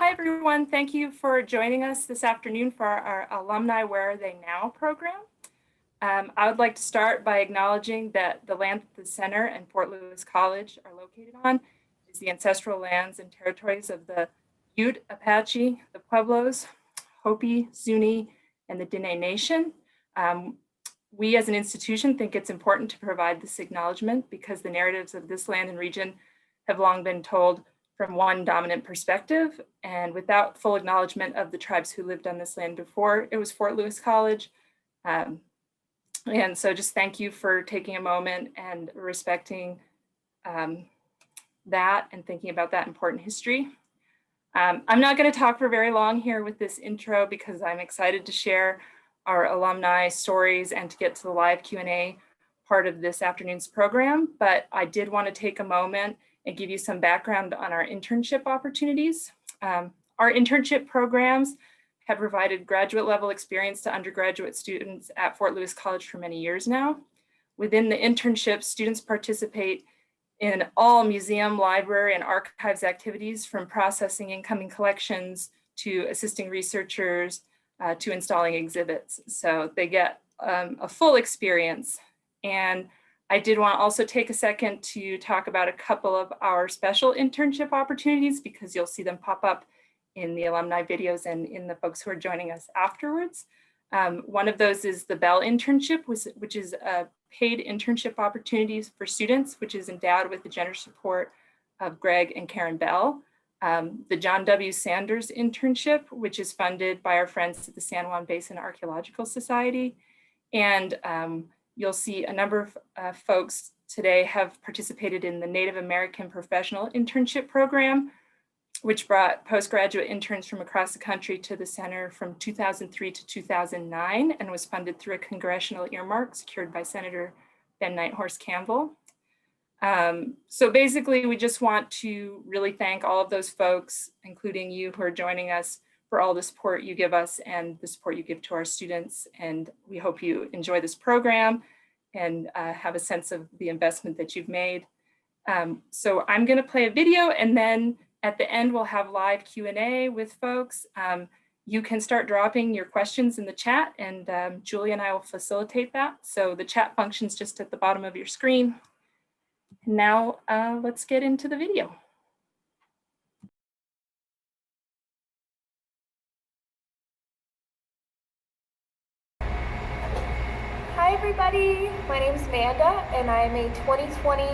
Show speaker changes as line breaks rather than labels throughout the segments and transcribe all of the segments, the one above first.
Hi, everyone. Thank you for joining us this afternoon for our Alumni Where Are They Now program. I would like to start by acknowledging that the land that the Center and Fort Lewis College are located on is the ancestral lands and territories of the Ute, Apache, the Pueblos, Hopi, Zuni, and the Diné Nation. We as an institution think it's important to provide this acknowledgement because the narratives of this land and region have long been told from one dominant perspective, and without full acknowledgement of the tribes who lived on this land before it was Fort Lewis College. And so just thank you for taking a moment and respecting that and thinking about that important history. I'm not going to talk for very long here with this intro because I'm excited to share our alumni stories and to get to the live Q&A part of this afternoon's program, but I did want to take a moment and give you some background on our internship opportunities. Our internship programs have provided graduate level experience to undergraduate students at Fort Lewis College for many years now. Within the internship, students participate in all museum, library, and archives activities, from processing incoming collections to assisting researchers to installing exhibits. So they get a full experience. And I did want to also take a second to talk about a couple of our special internship opportunities because you'll see them pop up in the alumni videos and in the folks who are joining us afterwards. One of those is the Bell internship, which is a paid internship opportunities for students, which is endowed with the generous support of Greg and Karen Bell. The John W. Sanders internship, which is funded by our friends at the San Juan Basin Archaeological Society. And you'll see a number of folks today have participated in the Native American Professional Internship Program, which brought postgraduate interns from across the country to the center from 2003 to 2009 and was funded through a congressional earmark secured by Senator Ben Nighthorse Campbell. So basically, we just want to really thank all of those folks, including you who are joining us, for all the support you give us and the support you give to our students. And we hope you enjoy this program and have a sense of the investment that you've made. So I'm going to play a video, and then at the end, we'll have live Q&A with folks. You can start dropping your questions in the chat, and Julie and I will facilitate that. So the chat function's just at the bottom of your screen. Now, let's get into the video.
Hi everybody, my name is Amanda and I am a 2020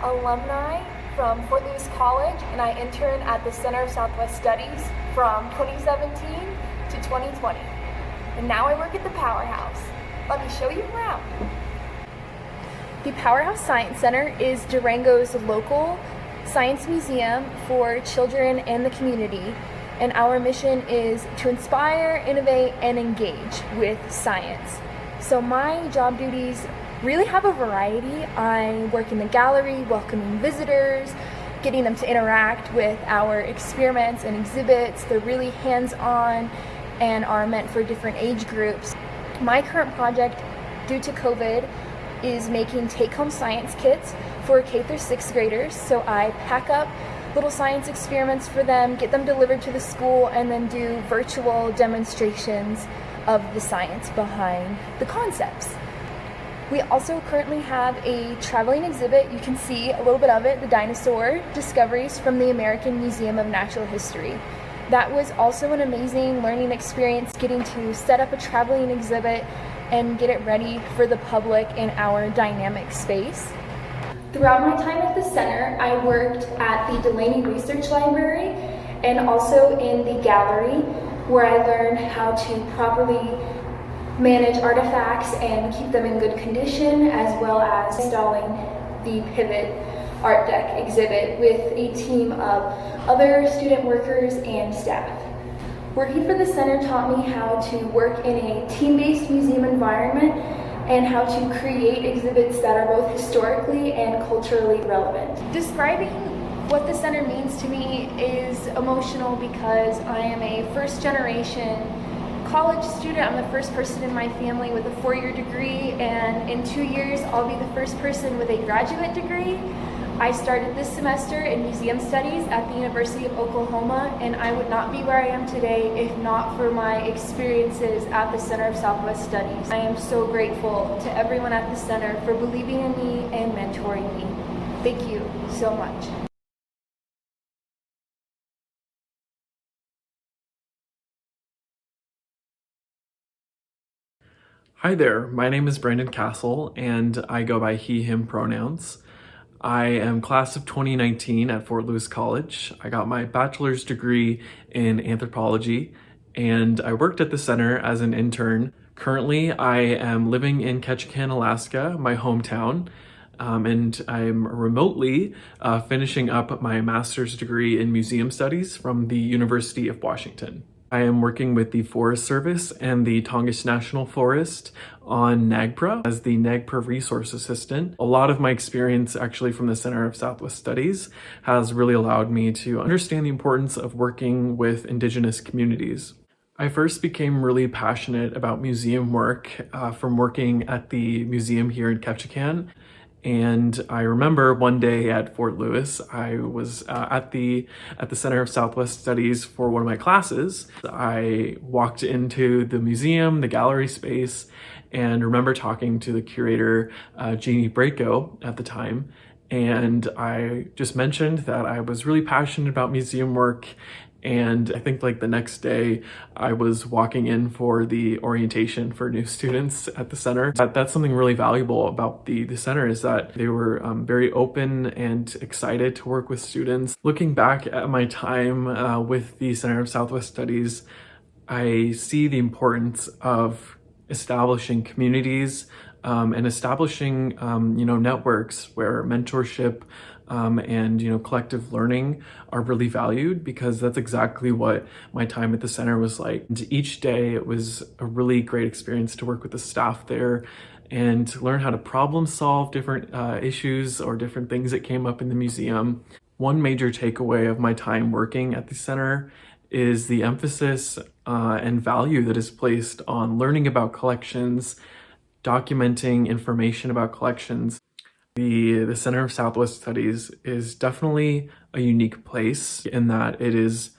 alumni from Fort Lewis College, and I intern at the Center of Southwest Studies from 2017 to 2020. And now I work at the Powerhouse. Let me show you around. The Powerhouse Science Center is Durango's local science museum for children and the community. And our mission is to inspire, innovate, and engage with science. So my job duties really have a variety. I work in the gallery, welcoming visitors, getting them to interact with our experiments and exhibits. They're really hands-on and are meant for different age groups. My current project, due to COVID, is making take-home science kits for K through 6th graders. So I pack up little science experiments for them, get them delivered to the school, and then do virtual demonstrations of the science behind the concepts. We also currently have a traveling exhibit. You can see a little bit of it, the dinosaur discoveries from the American Museum of Natural History. That was also an amazing learning experience, getting to set up a traveling exhibit and get it ready for the public in our dynamic space. Throughout my time at the center, I worked at the Delaney Research Library and also in the gallery, where I learned how to properly manage artifacts and keep them in good condition, as well as installing the Pivot Art Deck exhibit with a team of other student workers and staff. Working for the center taught me how to work in a team-based museum environment and how to create exhibits that are both historically and culturally relevant. Describing what the center means to me is emotional because I am a first-generation college student. I'm the first person in my family with a 4-year degree, and in 2 years I'll be the first person with a graduate degree. I started this semester in museum studies at the University of Oklahoma, and I would not be where I am today if not for my experiences at the Center of Southwest Studies. I am so grateful to everyone at the center for believing in me and mentoring me. Thank you so much.
Hi there, my name is Brandon Castle and I go by he, him pronouns. I am class of 2019 at Fort Lewis College. I got my bachelor's degree in anthropology and I worked at the center as an intern. Currently, I am living in Ketchikan, Alaska, my hometown, and I'm remotely finishing up my master's degree in museum studies from the University of Washington. I am working with the Forest Service and the Tongass National Forest on NAGPRA as the NAGPRA Resource Assistant. A lot of my experience actually from the Center of Southwest Studies has really allowed me to understand the importance of working with Indigenous communities. I first became really passionate about museum work from working at the museum here in Ketchikan. And I remember one day at Fort Lewis, I was at the Center of Southwest Studies for one of my classes. I walked into the museum, the gallery space, and remember talking to the curator, Jeannie Braco at the time. And I just mentioned that I was really passionate about museum work. And I think like the next day I was walking in for the orientation for new students at the center. That's something really valuable about the center is that they were very open and excited to work with students. Looking back at my time with the Center of Southwest Studies, I see the importance of establishing communities and establishing networks where mentorship and collective learning are really valued, because that's exactly what my time at the center was like. And each day it was a really great experience to work with the staff there and to learn how to problem solve different issues or different things that came up in the museum. One major takeaway of my time working at the center is the emphasis and value that is placed on learning about collections, documenting information about collections. The Center of Southwest Studies is definitely a unique place in that it is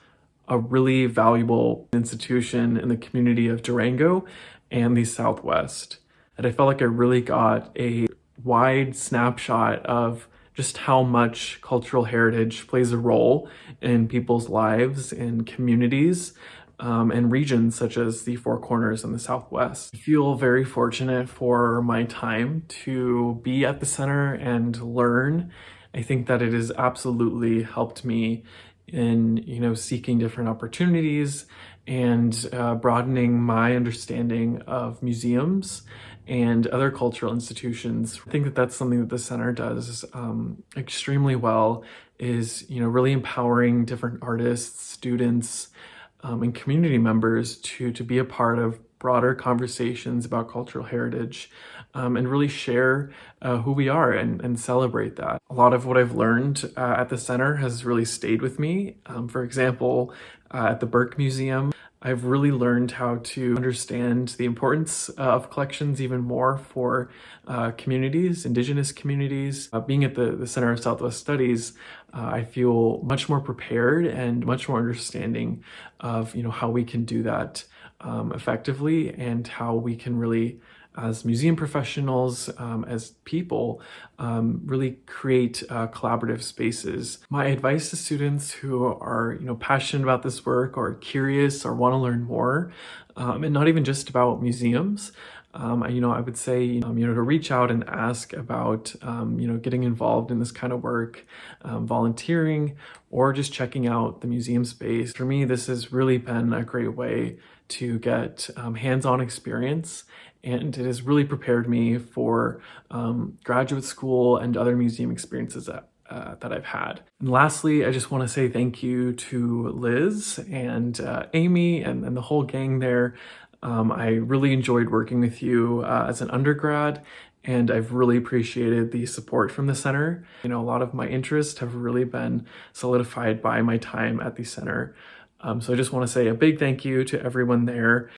a really valuable institution in the community of Durango and the Southwest. And I felt like I really got a wide snapshot of just how much cultural heritage plays a role in people's lives and communities and regions such as the Four Corners and the Southwest. I feel very fortunate for my time to be at the center and learn. I think that it has absolutely helped me in seeking different opportunities and broadening my understanding of museums and other cultural institutions. I think that that's something that the center does extremely well, is really empowering different artists, students, and community members to be a part of broader conversations about cultural heritage and really share who we are and celebrate that. A lot of what I've learned at the center has really stayed with me. For example, at the Burke Museum, I've really learned how to understand the importance of collections even more for communities, Indigenous communities. Being at the Center of Southwest Studies, I feel much more prepared and much more understanding of how we can do that effectively, and how we can really, as museum professionals, as people, really create collaborative spaces. My advice to students who are passionate about this work or curious or want to learn more, and not even just about museums, I would say to reach out and ask about getting involved in this kind of work, volunteering, or just checking out the museum space. For me, this has really been a great way to get hands-on experience, and it has really prepared me for graduate school and other museum experiences that I've had. And lastly, I just want to say thank you to Liz and Amy and the whole gang there. I really enjoyed working with you as an undergrad, and I've really appreciated the support from the center. A lot of my interests have really been solidified by my time at the center. So I just want to say a big thank you to everyone there.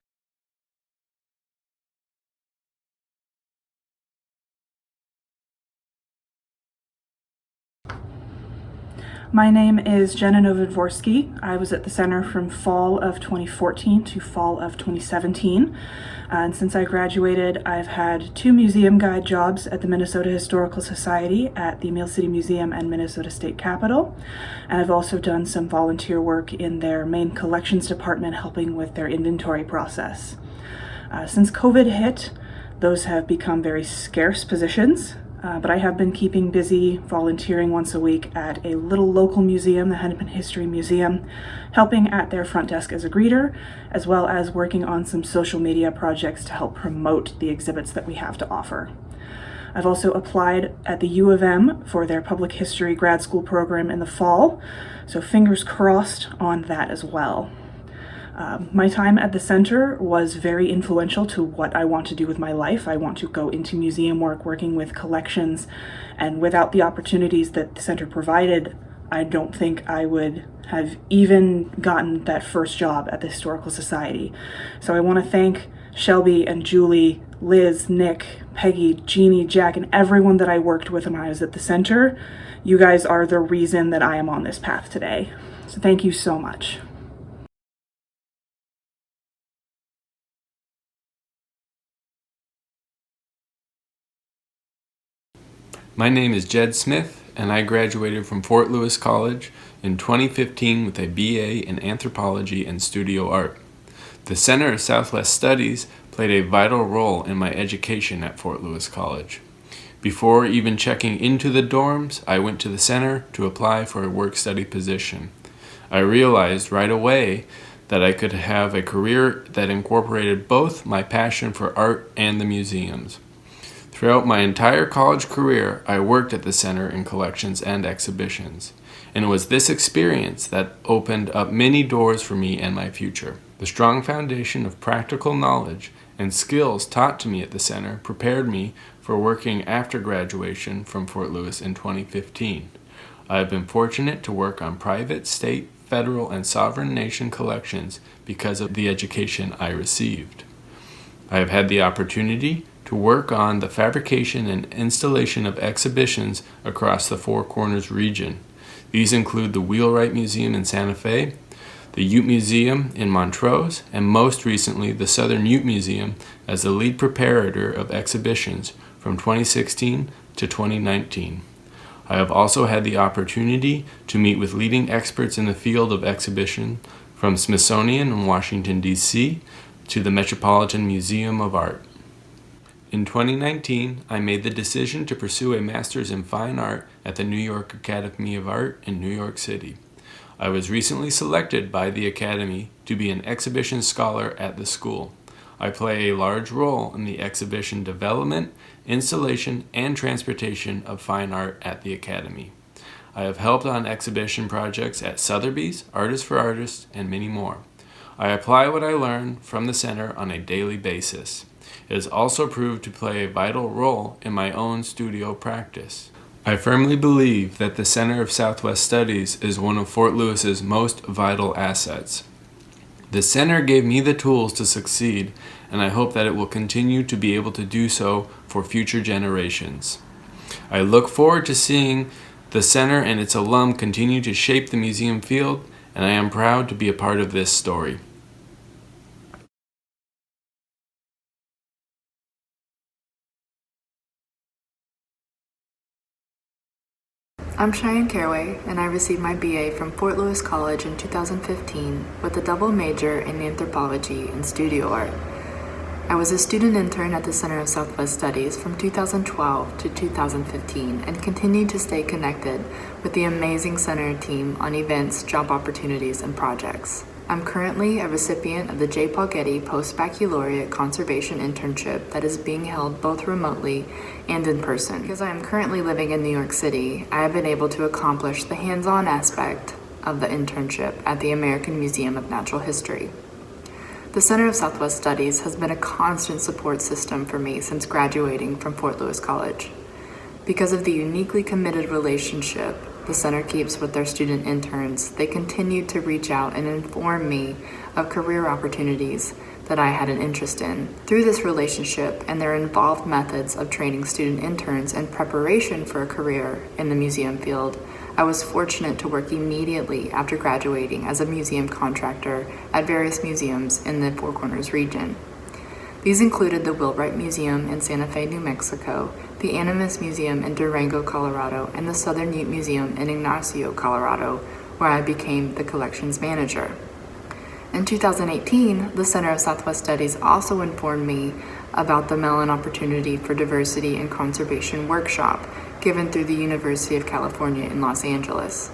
My name is Jenna Novodvorsky. I was at the center from fall of 2014 to fall of 2017. And since I graduated, I've had 2 museum guide jobs at the Minnesota Historical Society at the Mill City Museum and Minnesota State Capitol. And I've also done some volunteer work in their main collections department, helping with their inventory process. Since COVID hit, those have become very scarce positions. But I have been keeping busy volunteering once a week at a little local museum, the Hennepin History Museum, helping at their front desk as a greeter, as well as working on some social media projects to help promote the exhibits that we have to offer. I've also applied at the U of M for their public history grad school program in the fall, so fingers crossed on that as well. My time at the center was very influential to what I want to do with my life. I want to go into museum work, working with collections, and without the opportunities that the center provided, I don't think I would have even gotten that first job at the Historical Society. So I want to thank Shelby and Julie, Liz, Nick, Peggy, Jeannie, Jack, and everyone that I worked with when I was at the center. You guys are the reason that I am on this path today. So thank you so much.
My name is Jed Smith, and I graduated from Fort Lewis College in 2015 with a BA in Anthropology and Studio Art. The Center of Southwest Studies played a vital role in my education at Fort Lewis College. Before even checking into the dorms, I went to the center to apply for a work-study position. I realized right away that I could have a career that incorporated both my passion for art and the museums. Throughout my entire college career, I worked at the center in collections and exhibitions, and it was this experience that opened up many doors for me and my future. The strong foundation of practical knowledge and skills taught to me at the center prepared me for working after graduation from Fort Lewis in 2015. I have been fortunate to work on private, state, federal, and sovereign nation collections because of the education I received. I have had the opportunity to work on the fabrication and installation of exhibitions across the Four Corners region. These include the Wheelwright Museum in Santa Fe, the Ute Museum in Montrose, and most recently the Southern Ute Museum as the lead preparator of exhibitions from 2016 to 2019. I have also had the opportunity to meet with leading experts in the field of exhibition from Smithsonian in Washington, D.C. to the Metropolitan Museum of Art. In 2019, I made the decision to pursue a master's in fine art at the New York Academy of Art in New York City. I was recently selected by the Academy to be an exhibition scholar at the school. I play a large role in the exhibition development, installation, and transportation of fine art at the Academy. I have helped on exhibition projects at Sotheby's, Artists for Artists, and many more. I apply what I learn from the center on a daily basis. It has also proved to play a vital role in my own studio practice. I firmly believe that the Center of Southwest Studies is one of Fort Lewis's most vital assets. The center gave me the tools to succeed, and I hope that it will continue to be able to do so for future generations. I look forward to seeing the center and its alum continue to shape the museum field, and I am proud to be a part of this story.
I'm Cheyenne Caraway, and I received my BA from Fort Lewis College in 2015 with a double major in anthropology and studio art. I was a student intern at the Center of Southwest Studies from 2012 to 2015 and continued to stay connected with the amazing center team on events, job opportunities, and projects. I'm currently a recipient of the J. Paul Getty Post-Baccalaureate Conservation Internship that is being held both remotely and in person. Because I am currently living in New York City, I have been able to accomplish the hands-on aspect of the internship at the American Museum of Natural History. The Center of Southwest Studies has been a constant support system for me since graduating from Fort Lewis College. Because of the uniquely committed relationship the center keeps with their student interns, they continue to reach out and inform me of career opportunities that I had an interest in. Through this relationship and their involved methods of training student interns in preparation for a career in the museum field, I was fortunate to work immediately after graduating as a museum contractor at various museums in the Four Corners region. These included the Wheelwright Museum in Santa Fe, New Mexico, the Animas Museum in Durango, Colorado, and the Southern Ute Museum in Ignacio, Colorado, where I became the collections manager. In 2018, the Center of Southwest Studies also informed me about the Mellon Opportunity for Diversity and Conservation workshop given through the University of California in Los Angeles.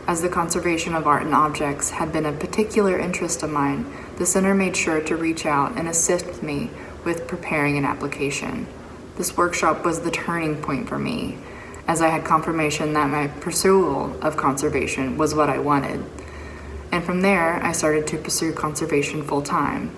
As the conservation of art and objects had been a particular interest of mine, the center made sure to reach out and assist me with preparing an application. This workshop was the turning point for me, as I had confirmation that my pursuit of conservation was what I wanted. And from there, I started to pursue conservation full-time,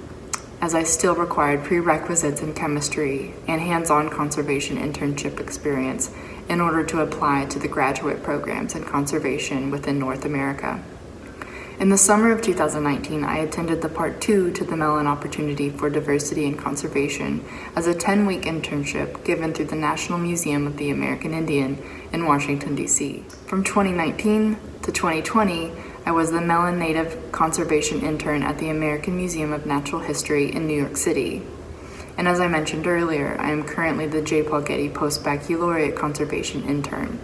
as I still required prerequisites in chemistry and hands-on conservation internship experience in order to apply to the graduate programs in conservation within North America. In the summer of 2019, I attended the Part 2 to the Mellon Opportunity for Diversity and Conservation as a 10-week internship given through the National Museum of the American Indian in Washington, D.C. From 2019 to 2020, I was the Mellon Native Conservation Intern at the American Museum of Natural History in New York City. And as I mentioned earlier, I am currently the J. Paul Getty Post-Baccalaureate Conservation Intern.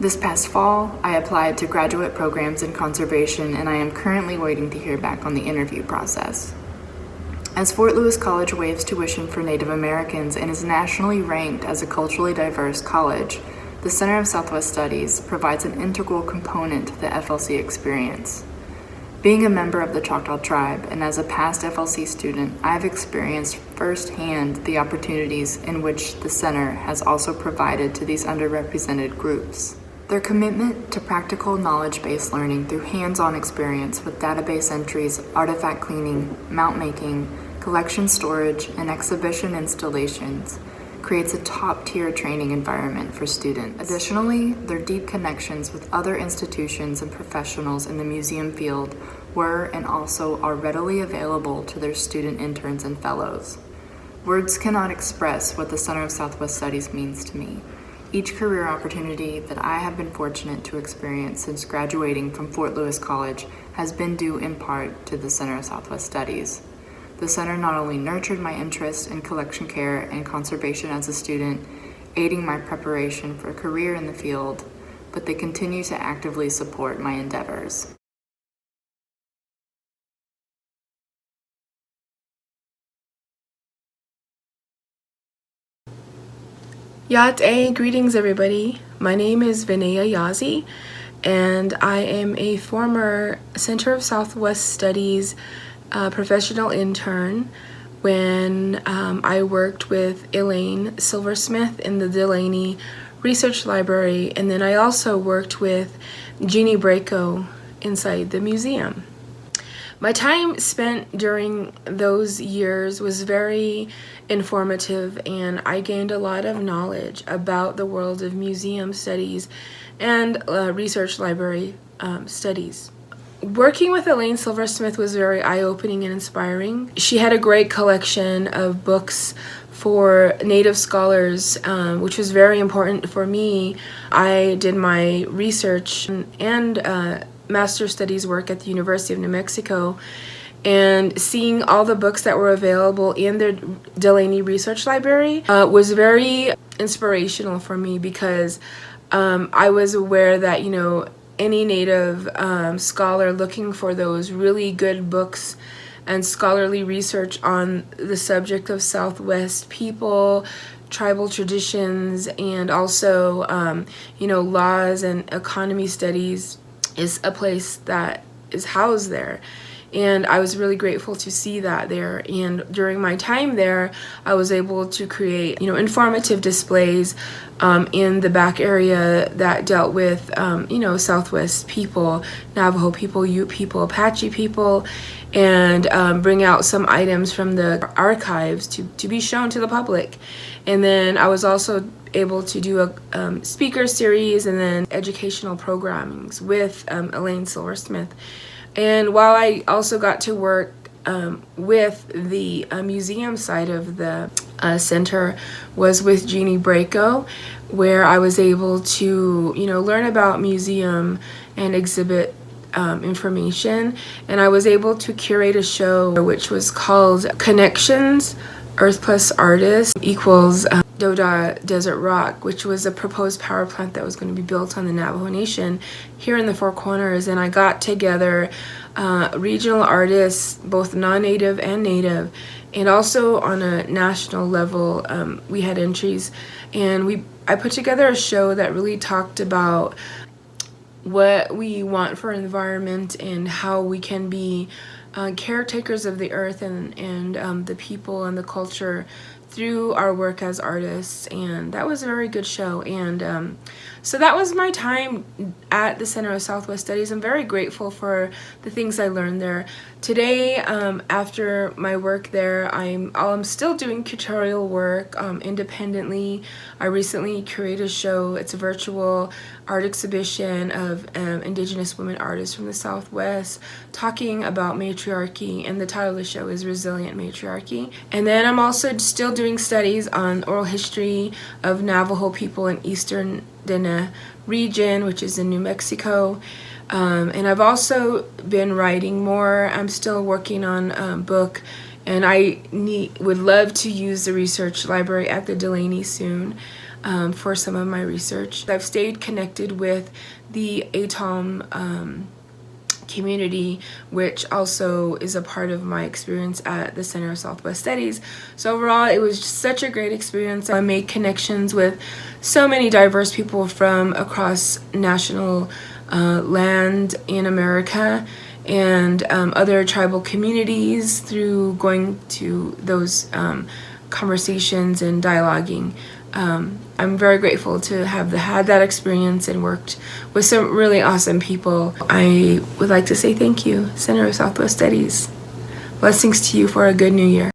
This past fall, I applied to graduate programs in conservation, and I am currently waiting to hear back on the interview process. As Fort Lewis College waives tuition for Native Americans and is nationally ranked as a culturally diverse college, the Center of Southwest Studies provides an integral component to the FLC experience. Being a member of the Choctaw Tribe and as a past FLC student, I have experienced firsthand the opportunities in which the center has also provided to these underrepresented groups. Their commitment to practical knowledge-based learning through hands-on experience with database entries, artifact cleaning, mount making, collection storage, and exhibition installations creates a top-tier training environment for students. Additionally, their deep connections with other institutions and professionals in the museum field were and also are readily available to their student interns and fellows. Words cannot express what the Center of Southwest Studies means to me. Each career opportunity that I have been fortunate to experience since graduating from Fort Lewis College has been due in part to the Center of Southwest Studies. The center not only nurtured my interest in collection care and conservation as a student, aiding my preparation for a career in the field, but they continue to actively support my endeavors.
Yat-A, greetings everybody. My name is Vinaya Yazi, and I am a former Center of Southwest Studies professional intern when I worked with Elaine Silversmith in the Delaney Research Library, and then I also worked with Jeannie Braco inside the museum. My time spent during those years was very informative, and I gained a lot of knowledge about the world of museum studies and research library studies. Working with Elaine Silversmith was very eye-opening and inspiring. She had a great collection of books for Native scholars, which was very important for me. I did my research and master's studies work at the University of New Mexico, and seeing all the books that were available in the Delaney Research Library was very inspirational for me, because I was aware that, any Native scholar looking for those really good books and scholarly research on the subject of Southwest people, tribal traditions, and also, laws and economy studies is a place that is housed there. And I was really grateful to see that there. And during my time there, I was able to create, informative displays in the back area that dealt with, Southwest people, Navajo people, Ute people, Apache people, and bring out some items from the archives to be shown to the public. And then I was also able to do a speaker series and then educational programmings with Elaine Silversmith. And while I also got to work with the museum side of the center was with Jeannie Braco. where I was able to, learn about museum and exhibit information. And I was able to curate a show which was called Connections, Earth plus Artist equals Doda Desert Rock, which was a proposed power plant that was going to be built on the Navajo Nation here in the Four Corners. And I got together regional artists, both non-native and native, and also on a national level. We had entries, and I put together a show that really talked about what we want for environment and how we can be caretakers of the earth and the people and the culture through our work as artists. And that was a very good show. And so that was my time at the Center of Southwest Studies. I'm very grateful for the things I learned there. Today, after my work there, I'm still doing curatorial work independently. I recently curated a show. It's a virtual art exhibition of Indigenous women artists from the Southwest talking about matriarchy, and the title of the show is Resilient Matriarchy. And then I'm also still doing studies on oral history of Navajo people in Eastern Dene region, which is in New Mexico. And I've also been writing more. I'm still working on a book, and I would love to use the research library at the Delaney soon for some of my research. I've stayed connected with the ATOM community, which also is a part of my experience at the Center of Southwest Studies. So overall, it was just such a great experience. I made connections with so many diverse people from across national land in America and other tribal communities through going to those conversations and dialoguing. I'm very grateful to have had that experience and worked with some really awesome people. I would like to say thank you, Center of Southwest Studies. Blessings to you for a good new year.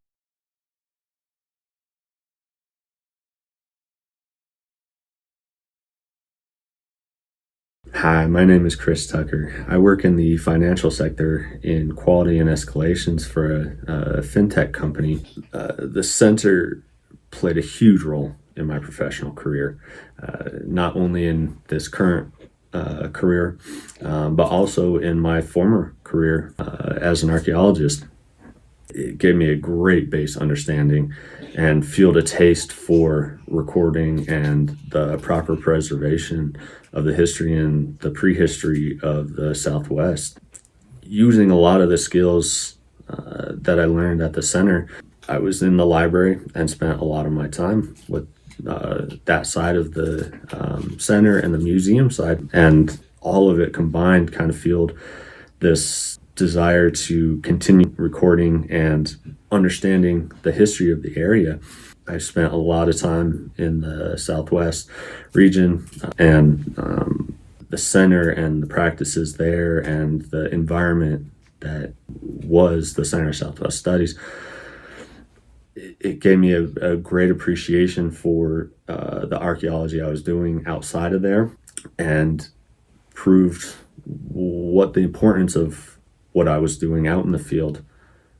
Hi, my name is Chris Tucker. I work in the financial sector in quality and escalations for a fintech company. The center played a huge role in my professional career, not only in this current career, but also in my former career as an archaeologist. It gave me a great base understanding and fueled a taste for recording and the proper preservation of the history and the prehistory of the Southwest. Using a lot of the skills that I learned at the center, I was in the library and spent a lot of my time with that side of the center and the museum side, and all of it combined kind of fueled this desire to continue recording and understanding the history of the area. I spent a lot of time in the Southwest region, and the center and the practices there and the environment that was the Center of Southwest Studies, it gave me a great appreciation for the archaeology I was doing outside of there, and proved what the importance of what I was doing out in the field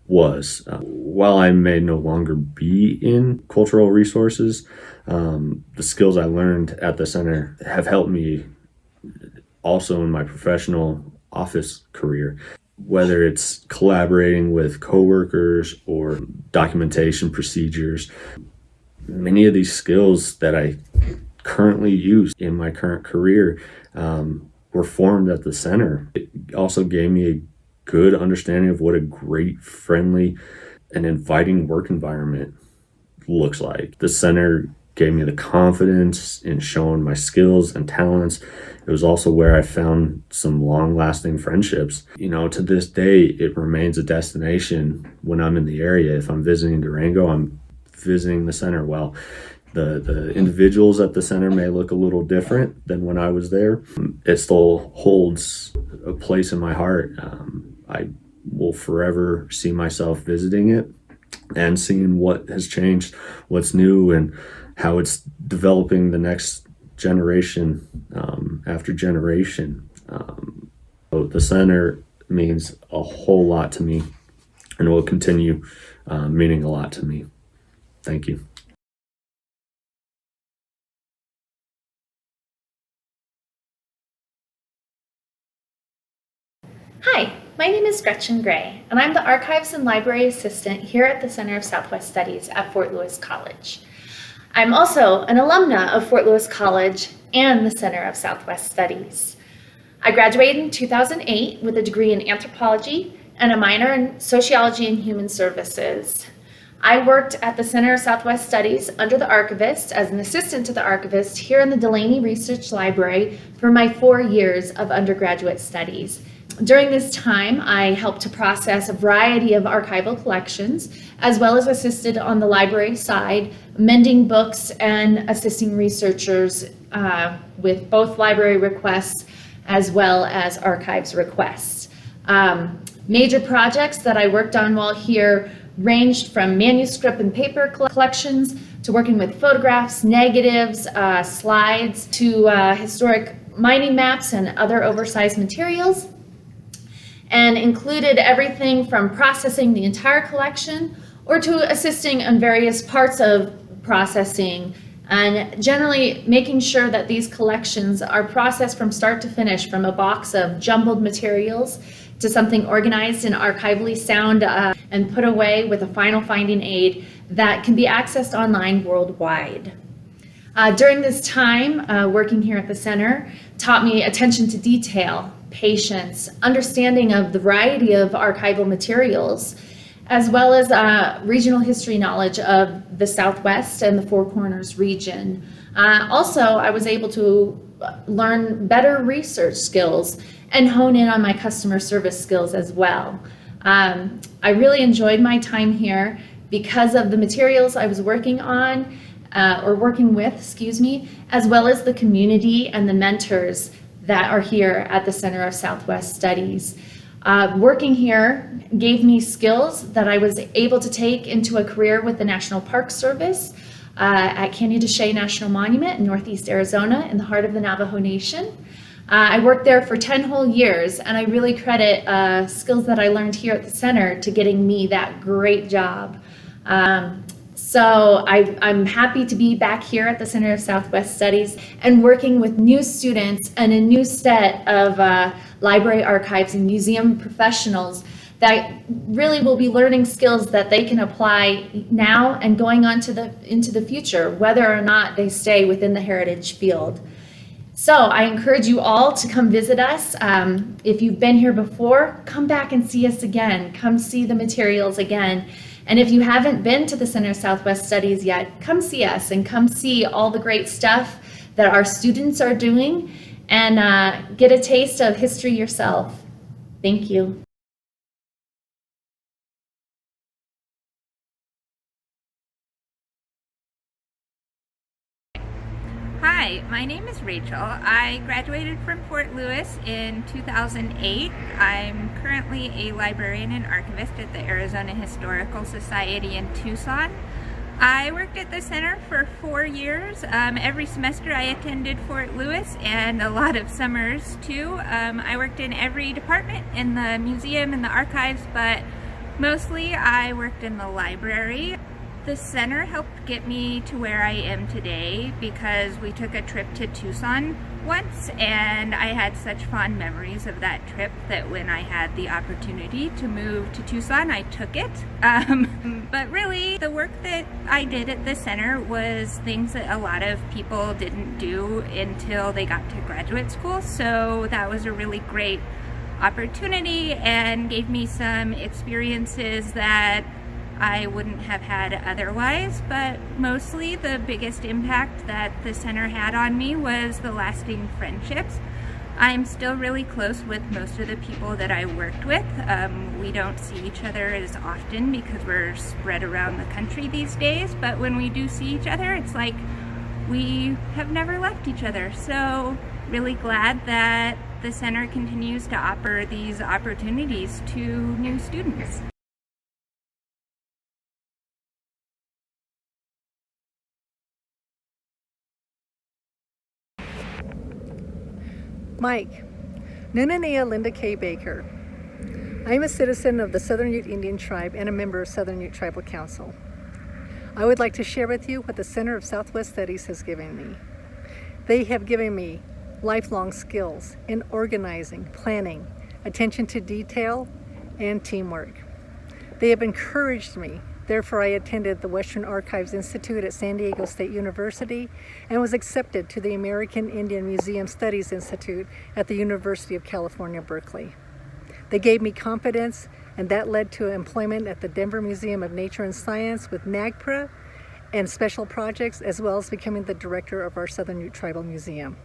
was. While I may no longer be in cultural resources, the skills I learned at the center have helped me also in my professional office career, whether it's collaborating with coworkers or documentation procedures. Many of these skills that I currently use in my current career were formed at the center. It also gave me a good understanding of what a great, friendly, and inviting work environment looks like. The center gave me the confidence in showing my skills and talents. It was also where I found some long-lasting friendships. To this day, it remains a destination when I'm in the area. If I'm visiting Durango, I'm visiting the center. Well, the individuals at the center may look a little different than when I was there. It still holds a place in my heart. I will forever see myself visiting it and seeing what has changed, what's new, and how it's developing the next generation after generation. So the center means a whole lot to me and will continue meaning a lot to me. Thank you.
my name is Gretchen Gray, and I'm the Archives and Library Assistant here at the Center of Southwest Studies at Fort Lewis College. I'm also an alumna of Fort Lewis College and the Center of Southwest Studies. I graduated in 2008 with a degree in anthropology and a minor in sociology and human services. I worked at the Center of Southwest Studies under the archivist as an assistant to the archivist here in the Delaney Research Library for my 4 years of undergraduate studies. During this time, I helped to process a variety of archival collections, as well as assisted on the library side, mending books and assisting researchers with both library requests as well as archives requests. Major projects that I worked on while here ranged from manuscript and paper collections to working with photographs, negatives, slides, to historic mining maps and other oversized materials, and included everything from processing the entire collection or to assisting on various parts of processing, and generally making sure that these collections are processed from start to finish, from a box of jumbled materials to something organized and archivally sound and put away with a final finding aid that can be accessed online worldwide. During this time, working here at the center taught me attention to detail, patience, understanding of the variety of archival materials, as well as regional history knowledge of the Southwest and the Four Corners region. Also, I was able to learn better research skills and hone in on my customer service skills as well. I really enjoyed my time here because of the materials I was working on, or working with, as well as the community and the mentors that are here at the Center of Southwest Studies. Working here gave me skills that I was able to take into a career with the National Park Service at Canyon de Chelly National Monument in Northeast Arizona in the heart of the Navajo Nation. I worked there for 10 whole years, and I really credit skills that I learned here at the center to getting me that great job. So I'm happy to be back here at the Center of Southwest Studies and working with new students and a new set of library archives and museum professionals that really will be learning skills that they can apply now and going on to into the future, whether or not they stay within the heritage field. So I encourage you all to come visit us. If you've been here before, come back and see us again. Come see the materials again. And if you haven't been to the Center of Southwest Studies yet, come see us and come see all the great stuff that our students are doing and get a taste of history yourself. Thank you.
Hi, my name is Rachel. I graduated from Fort Lewis in 2008. I'm currently a librarian and archivist at the Arizona Historical Society in Tucson. I worked at the center for 4 years. Every semester I attended Fort Lewis and a lot of summers too. I worked in every department in the museum and the archives, but mostly I worked in the library. The center helped get me to where I am today because we took a trip to Tucson once, and I had such fond memories of that trip that when I had the opportunity to move to Tucson, I took it. But really, the work that I did at the center was things that a lot of people didn't do until they got to graduate school, so that was a really great opportunity and gave me some experiences that I wouldn't have had otherwise, but mostly the biggest impact that the center had on me was the lasting friendships. I'm still really close with most of the people that I worked with. We don't see each other as often because we're spread around the country these days, but when we do see each other, it's like we have never left each other. So really glad that the center continues to offer these opportunities to new students.
Mike, Nunanea Linda K. Baker. I am a citizen of the Southern Ute Indian Tribe and a member of Southern Ute Tribal Council. I would like to share with you what the Center of Southwest Studies has given me. They have given me lifelong skills in organizing, planning, attention to detail, and teamwork. They have encouraged me. Therefore, I attended the Western Archives Institute at San Diego State University and was accepted to the American Indian Museum Studies Institute at the University of California, Berkeley. They gave me confidence, and that led to employment at the Denver Museum of Nature and Science with NAGPRA and special projects, as well as becoming the director of our Southern Ute Tribal Museum.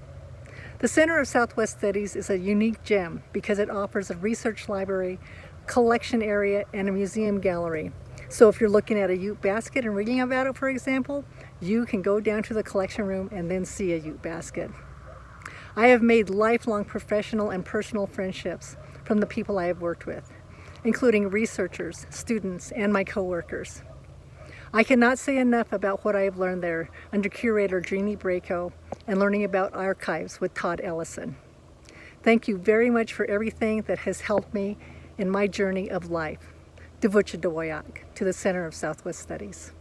The Center of Southwest Studies is a unique gem because it offers a research library, collection area, and a museum gallery. So if you're looking at a Ute basket and reading about it, for example, you can go down to the collection room and then see a Ute basket. I have made lifelong professional and personal friendships from the people I have worked with, including researchers, students, and my coworkers. I cannot say enough about what I have learned there under curator Jeannie Braco and learning about archives with Todd Ellison. Thank you very much for everything that has helped me in my journey of life. Dvucha Dawayak to the Center of Southwest Studies.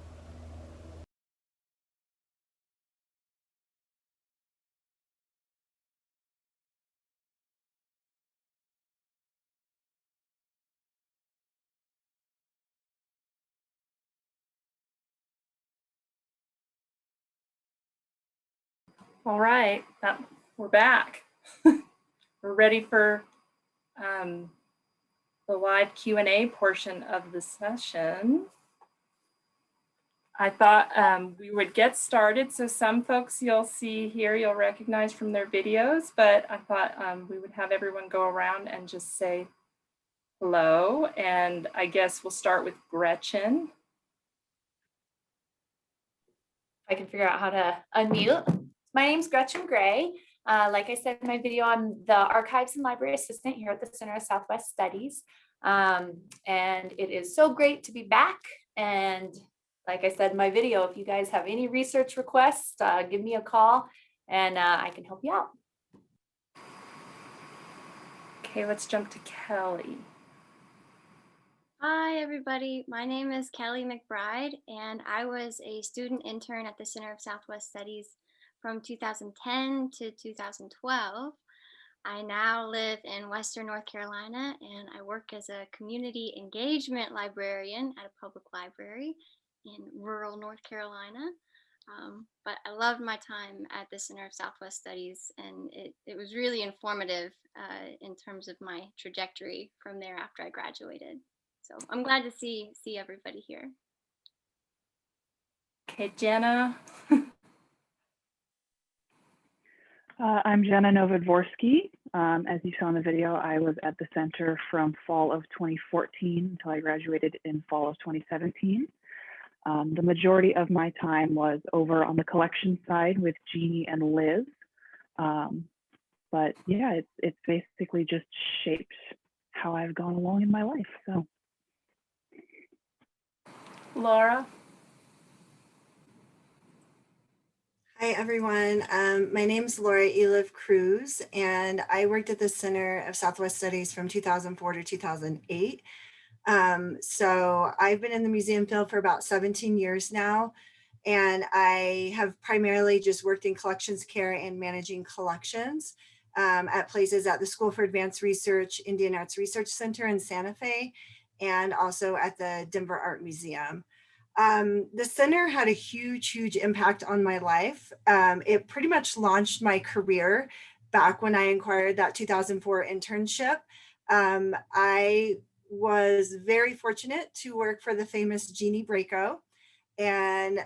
All right, we're back. We're ready for the live Q&A portion of the session. I thought we would get started. So some folks you'll see here, you'll recognize from their videos, but I thought we would have everyone go around and just say hello. And I guess we'll start with Gretchen.
I can figure out how to unmute. My name's Gretchen Gray. Like I said in my video, I'm the Archives and Library Assistant here at the Center of Southwest Studies. And it is so great to be back. And like I said in my video, if you guys have any research requests, give me a call and I can help you out.
Okay, let's jump to Kelly.
Hi, everybody. My name is Kelly McBride, and I was a student intern at the Center of Southwest Studies from 2010 to 2012. I now live in Western North Carolina, and I work as a community engagement librarian at a public library in rural North Carolina. But I loved my time at the Center of Southwest Studies, and it was really informative in terms of my trajectory from there after I graduated. So I'm glad to see everybody here.
Okay, Jenna.
I'm Jenna Novodvorsky. As you saw in the video, I was at the center from fall of 2014 until I graduated in fall of 2017. The majority of my time was over on the collection side with Jeannie and Liz. But yeah, it's basically just shaped how I've gone along in my life. So.
Laura.
Hi, everyone. My name is Laura Eliv Cruz, and I worked at the Center of Southwest Studies from 2004 to 2008. So I've been in the museum field for about 17 years now, and I have primarily just worked in collections care and managing collections at places at the School for Advanced Research, Indian Arts Research Center in Santa Fe, and also at the Denver Art Museum. The center had a huge impact on my life. It pretty much launched my career back when I acquired that 2004 internship. I was very fortunate to work for the famous Jeannie Braco. And,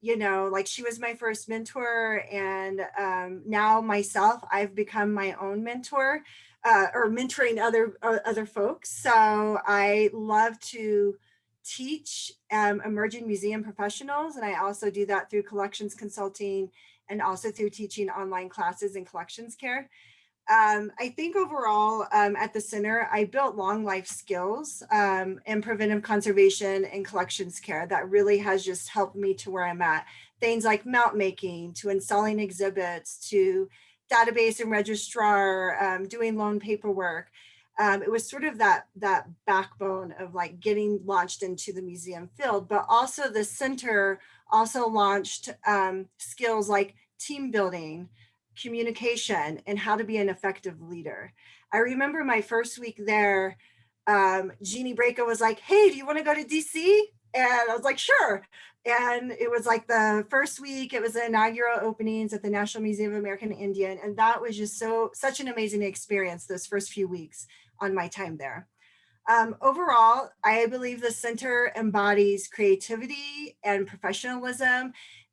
you know, like she was my first mentor, and now myself, I've become my own mentor or mentoring other folks. So I love to teach emerging museum professionals, and I also do that through collections consulting and also through teaching online classes in collections care. I think overall at the center, I built long life skills in preventive conservation and collections care that really has just helped me to where I'm at. Things like mount making, to installing exhibits, to database and registrar, doing loan paperwork. It was sort of that backbone of like getting launched into the museum field, but also the center also launched skills like team building, communication and how to be an effective leader. I remember my first week there, Jeannie Brayko was like, hey, do you want to go to DC? And I was like, sure. And it was like the first week, it was the inaugural openings at the National Museum of American Indian. And that was just such an amazing experience those first few weeks on my time there. Overall, I believe the center embodies creativity and professionalism.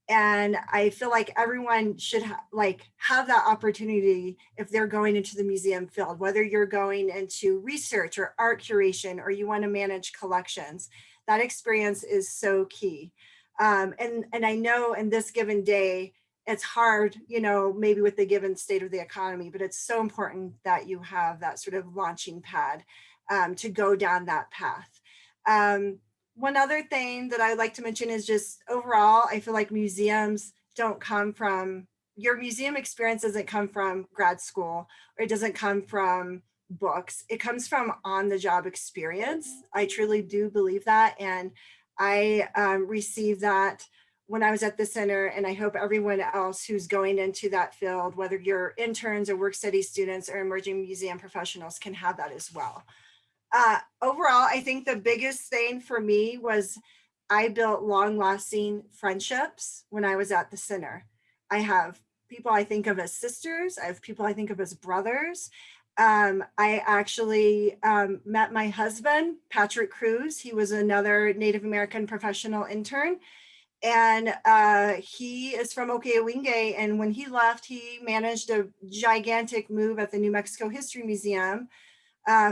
And I feel like everyone should have that opportunity if they're going into the museum field, whether you're going into research or art curation, or you want to manage collections. That experience is so key. And I know in this given day, it's hard, maybe with the given state of the economy, but it's so important that you have that sort of launching pad to go down that path. One other thing that I'd like to mention is just overall, I feel like museums don't come from, your museum experience doesn't come from grad school, or it doesn't come from books. It comes from on-the-job experience. I truly do believe that. And I received that when I was at the center, and I hope everyone else who's going into that field, whether you're interns or work study students or emerging museum professionals, can have that as well. Overall, I think the biggest thing for me was I built long-lasting friendships when I was at the center. I have people I think of as sisters. I have people I think of as brothers. I actually met my husband, Patrick Cruz. He was another Native American professional intern. And he is from Okeyewingay. And when he left, he managed a gigantic move at the New Mexico History Museum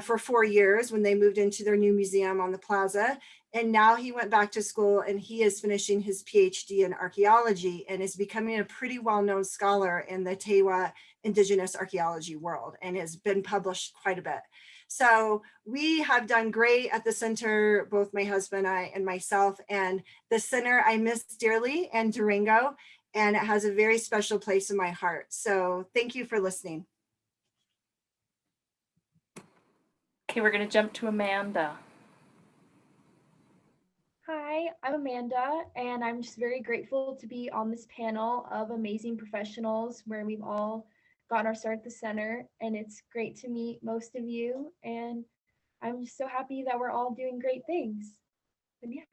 for 4 years when they moved into their new museum on the plaza. And now he went back to school and he is finishing his PhD in archaeology and is becoming a pretty well-known scholar in the Tewa indigenous archaeology world and has been published quite a bit. So we have done great at the center, both my husband and myself, and the center I miss dearly, and Durango, and it has a very special place in my heart. So thank you for listening.
Okay, we're going to jump to Amanda.
Hi, I'm Amanda, and I'm just very grateful to be on this panel of amazing professionals where we've all gotten our start at the center, and it's great to meet most of you, and I'm just so happy that we're all doing great things. And yeah.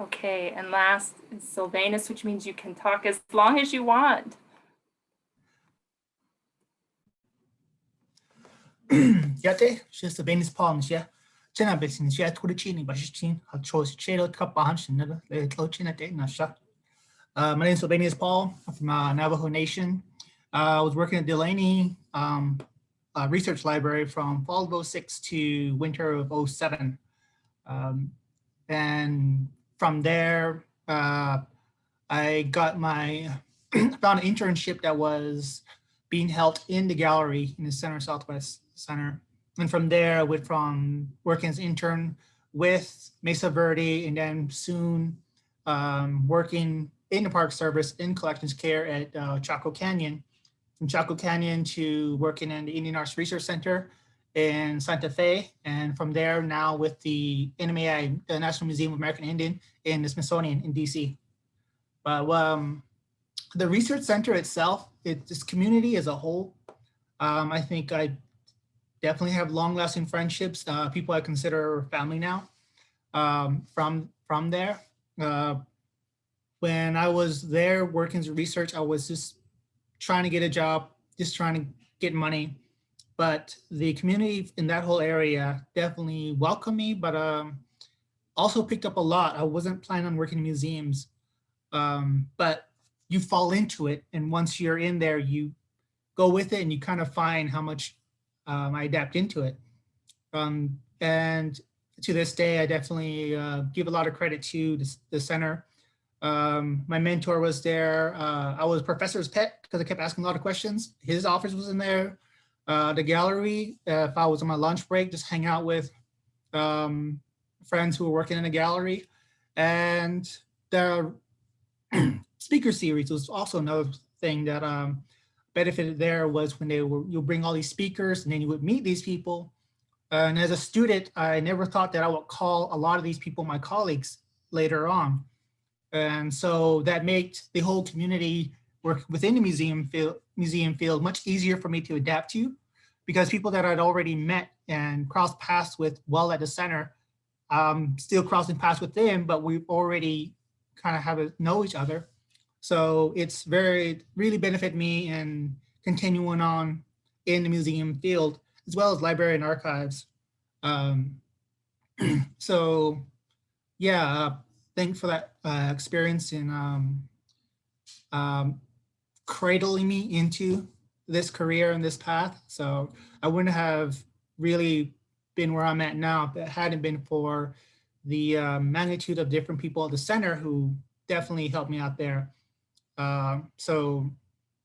Okay, and last is Sylvanus, which means you can talk as long as you want.
Yate, just the Venus palms, yeah. China business, yeah, to the chini, but she's a choice shadow cup behind another little china day, not shot. My name is Sylvanus Paul. I'm from Navajo Nation. I was working at Delaney Research Library from fall of 06 to winter of 07. And from there, I got found an internship that was being held in the gallery in the Center Southwest Center. And from there, I went from working as intern with Mesa Verde and then soon working in the Park Service in collections care at Chaco Canyon. From Chaco Canyon to working in the Indian Arts Research Center in Santa Fe. And from there now with the NMAI, the National Museum of American Indian in the Smithsonian in DC. But the research center itself, this community as a whole, I think I definitely have long-lasting friendships, people I consider family now from there. When I was there working as research, I was just trying to get a job, just trying to get money. But the community in that whole area definitely welcomed me, but also picked up a lot. I wasn't planning on working in museums, but you fall into it. And once you're in there, you go with it and you kind of find how much I adapt into it. And to this day, I definitely give a lot of credit to the center. My mentor was there. I was professor's pet because I kept asking a lot of questions. His office was in there. The gallery, if I was on my lunch break, just hang out with friends who were working in the gallery. And the speaker series was also another thing that benefited there was when you'll bring all these speakers and then you would meet these people. And as a student, I never thought that I would call a lot of these people my colleagues later on. And so that made the whole community work within the museum field much easier for me to adapt to, because people that I'd already met and crossed paths with while at the center, still crossing paths with them, but we've already kind of know each other. So it's really benefit me in continuing on in the museum field, as well as library and archives. So yeah, thanks for that experience in cradling me into this career and this path. So I wouldn't have really been where I'm at now if it hadn't been for the magnitude of different people at the center who definitely helped me out there. So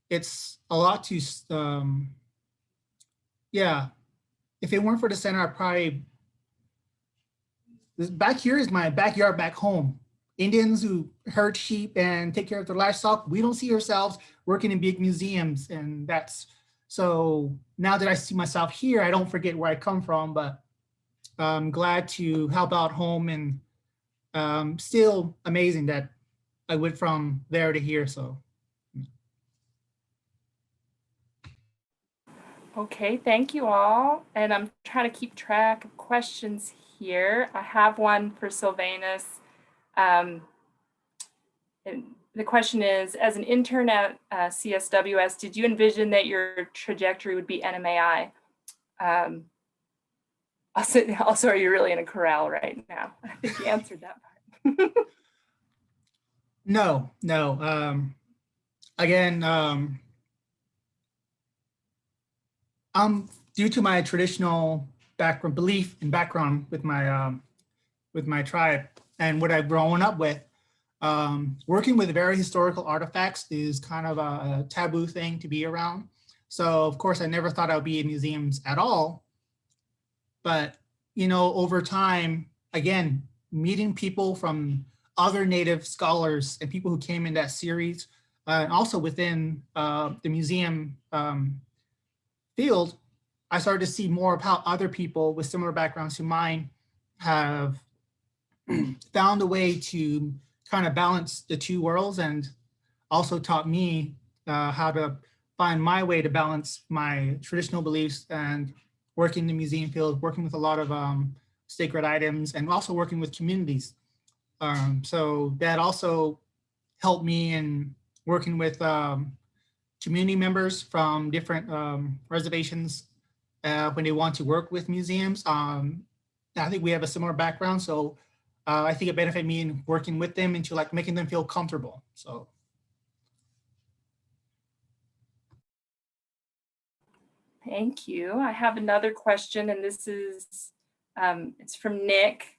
it's a lot to, yeah, if it weren't for the center, I probably, back here is my backyard back home. Indians who herd sheep and take care of their livestock, we don't see ourselves working in big museums. And that's, so now that I see myself here, I don't forget where I come from, but I'm glad to help out home, and still amazing that I went from there to here, so.
Okay, thank you all. And I'm trying to keep track of questions here. I have one for Sylvanus. And the question is, as an intern at CSWS, did you envision that your trajectory would be NMAI? Also, are you really in a corral right now? I think you answered that part.
No. Again, due to my traditional belief and background with my tribe and what I've grown up with, working with very historical artifacts is kind of a taboo thing to be around. So of course, I never thought I would be in museums at all. But, over time, again, meeting people from other Native scholars and people who came in that series, and also within the museum field, I started to see more of how other people with similar backgrounds to mine have found a way to kind of balance the two worlds, and also taught me how to find my way to balance my traditional beliefs and working in the museum field, working with a lot of sacred items, and also working with communities. So that also helped me in working with community members from different reservations when they want to work with museums. I think we have a similar background, so I think it benefited me in working with them into like making them feel comfortable. So.
Thank you. I have another question, and this is, it's from Nick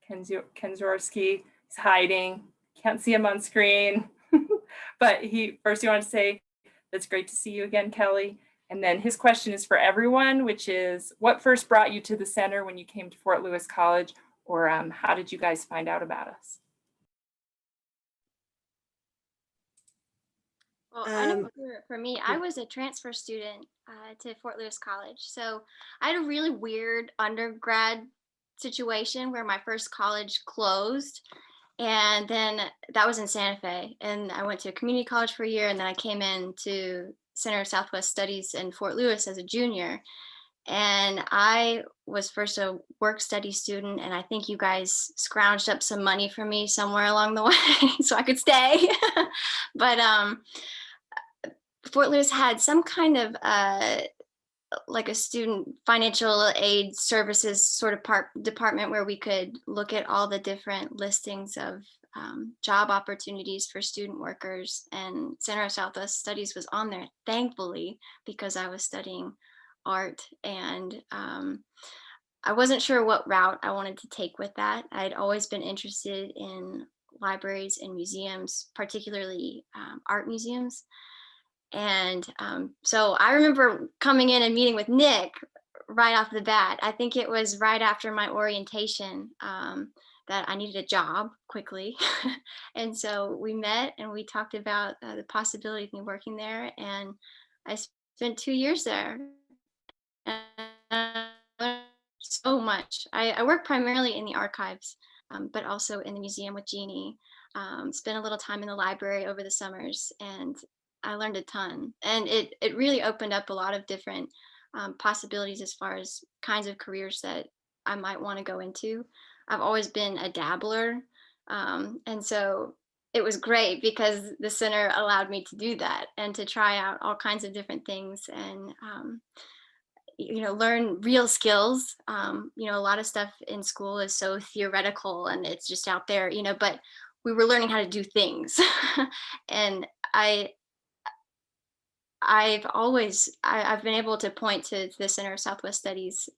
Kenzorski. He's hiding, can't see him on screen, but first he wanted to say, it's great to see you again, Kelly. And then his question is for everyone, which is, what first brought you to the center when you came to Fort Lewis College, or how did you guys find out about us?
Well, I know for me, I was a transfer student to Fort Lewis College. So I had a really weird undergrad situation where my first college closed. And then that was in Santa Fe. And I went to a community college for a year. And then I came into Center of Southwest Studies in Fort Lewis as a junior. And I was first a work study student. And I think you guys scrounged up some money for me somewhere along the way so I could stay. But Fort Lewis had some kind of like a student financial aid services sort of department where we could look at all the different listings of job opportunities for student workers, and Center of Southwest Studies was on there, thankfully, because I was studying art, and I wasn't sure what route I wanted to take with that. I'd always been interested in libraries and museums, particularly art museums. And so I remember coming in and meeting with Nick right off the bat. I think it was right after my orientation that I needed a job quickly. And so we met and we talked about the possibility of me working there. And I spent 2 years there. And so much. I work primarily in the archives, but also in the museum with Jeannie. Spent a little time in the library over the summers, and I learned a ton, and it really opened up a lot of different possibilities as far as kinds of careers that I might want to go into. I've always been a dabbler, and so it was great because the center allowed me to do that and to try out all kinds of different things and learn real skills. A lot of stuff in school is so theoretical and it's just out there, but we were learning how to do things. And I I've been able to point to the Center of Southwest Studies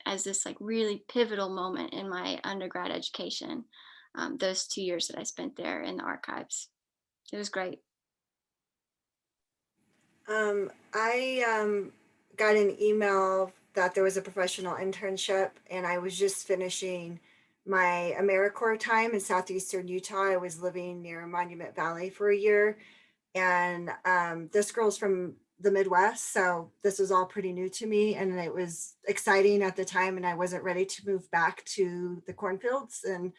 as this like really pivotal moment in my undergrad education. Those 2 years that I spent there in the archives, it was great.
I got an email that there was a professional internship, and I was just finishing my AmeriCorps time in southeastern Utah. I was living near Monument Valley for a year, and this girl's from the Midwest, so this was all pretty new to me, and it was exciting at the time, and I wasn't ready to move back to the cornfields. And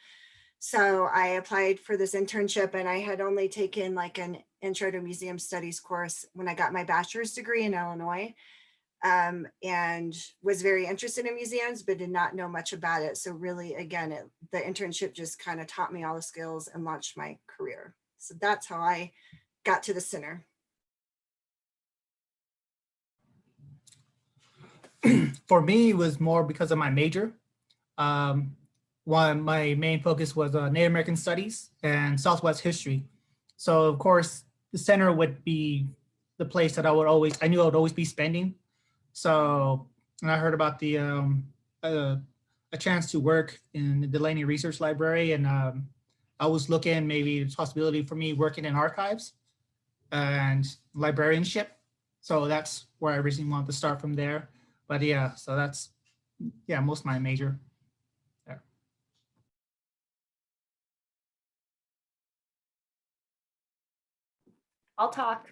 so I applied for this internship, and I had only taken like an intro to museum studies course when I got my bachelor's degree in Illinois, and was very interested in museums, but did not know much about it. So really, again, the internship just kind of taught me all the skills and launched my career. So that's how I got to the center.
For me, it was more because of my major. My main focus was Native American Studies and Southwest history. So of course, the center would be the place that I knew I would always be spending. So, and I heard about a chance to work in the Delaney Research Library, and I was looking maybe the possibility for me working in archives and librarianship. So that's where I originally wanted to start from there. But yeah, so that's, most of my major there.
I'll talk.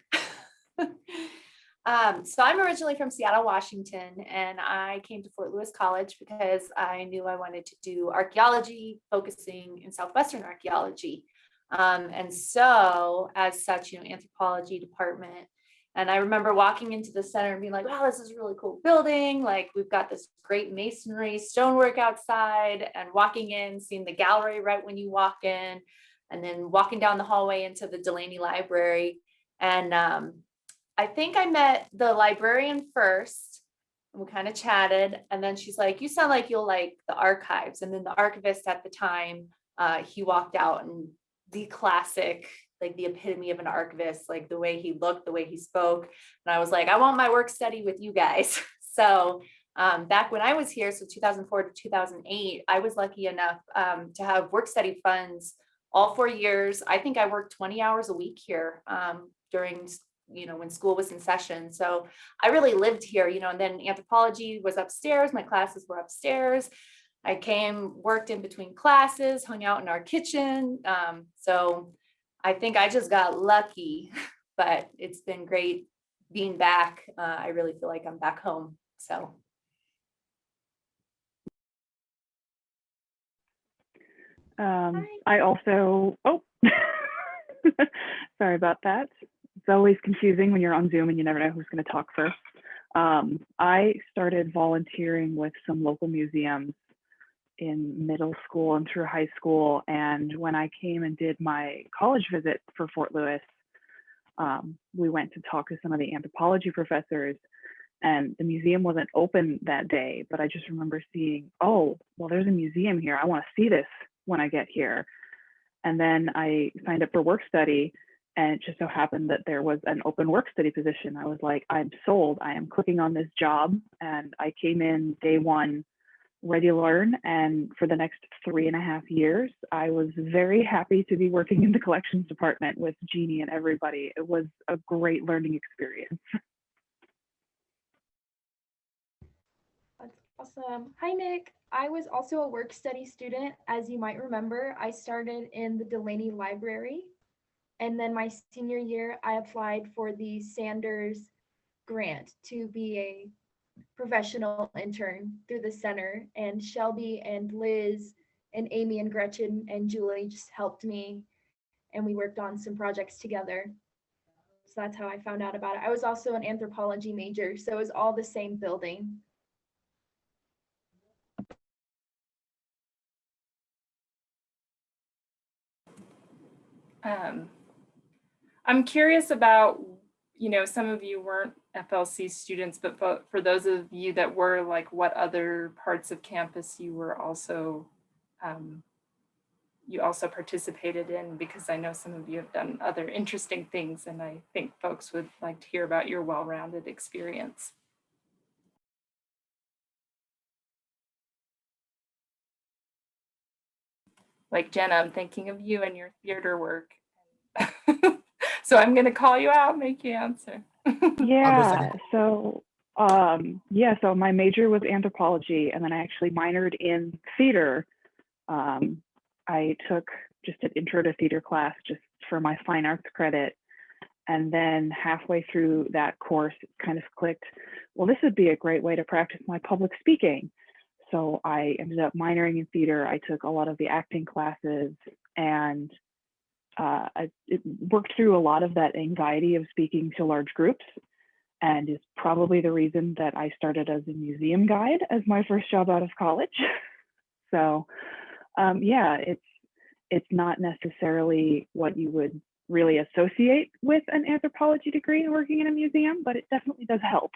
So I'm originally from Seattle, Washington, and I came to Fort Lewis College because I knew I wanted to do archaeology, focusing in Southwestern archaeology. And so as such, anthropology department. And I remember walking into the center and being like, wow, this is a really cool building. Like, we've got this great masonry stonework outside, and walking in, seeing the gallery right when you walk in, and then walking down the hallway into the Delaney Library. And I think I met the librarian first, and we kind of chatted. And then she's like, you sound like you'll like the archives. And then the archivist at the time, he walked out, and the classic, like the epitome of an archivist, like the way he looked, the way he spoke. And I was like, I want my work study with you guys. So back when I was here, so 2004 to 2008, I was lucky enough to have work study funds all 4 years. I think I worked 20 hours a week here during, when school was in session. So I really lived here, and then anthropology was upstairs. My classes were upstairs. I worked in between classes, hung out in our kitchen. So I think I just got lucky, but it's been great being back. I really feel like I'm back home. So.
I also, sorry about that. It's always confusing when you're on Zoom and you never know who's going to talk first. I started volunteering with some local museums in middle school and through high school. And when I came and did my college visit for Fort Lewis, we went to talk to some of the anthropology professors, and the museum wasn't open that day, but I just remember seeing, oh, well, there's a museum here. I want to see this when I get here. And then I signed up for work study, and it just so happened that there was an open work study position. I was like, I'm sold. I am clicking on this job. And I came in day one, ready to learn. And for the next 3.5 years, I was very happy to be working in the collections department with Jeannie and everybody. It was a great learning experience.
That's awesome. Hi, Nick. I was also a work study student. As you might remember, I started in the Delaney Library. And then my senior year, I applied for the Sanders grant to be a professional intern through the center. And Shelby and Liz and Amy and Gretchen and Julie just helped me. And we worked on some projects together. So that's how I found out about it. I was also an anthropology major, so it was all the same building.
I'm curious about, some of you weren't FLC students, but for those of you that were, like, what other parts of campus you were also, you also participated in, because I know some of you have done other interesting things, and I think folks would like to hear about your well-rounded experience. Like Jenna, I'm thinking of you and your theater work. So I'm going to call you out, make you answer.
Yeah. So so my major was anthropology, and then I actually minored in theater. I took just an intro to theater class just for my fine arts credit. And then halfway through that course, it kind of clicked, well, this would be a great way to practice my public speaking. So I ended up minoring in theater. I took a lot of the acting classes, and I worked through a lot of that anxiety of speaking to large groups, and is probably the reason that I started as a museum guide as my first job out of college. So yeah, it's not necessarily what you would really associate with an anthropology degree and working in a museum, but it definitely does help.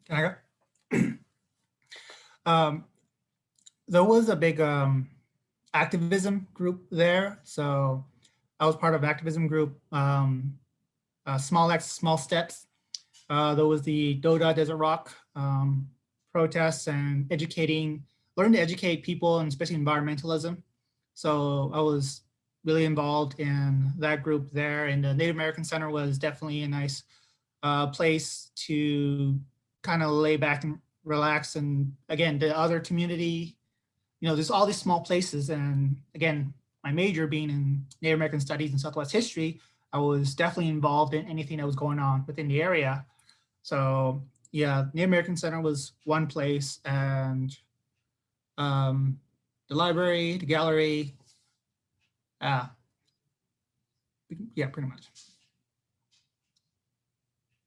Can I go? There was a big activism group there. So I was part of activism group, Small X, Small Steps. There was the Doda Desert Rock protests and learning to educate people, and especially environmentalism. So I was really involved in that group there. And the Native American Center was definitely a nice place to kind of lay back and relax. And again, the other community, there's all these small places. And again, my major being in Native American Studies and Southwest history, I was definitely involved in anything that was going on within the area. So yeah, Native American Center was one place, and the library, the gallery, yeah, pretty much.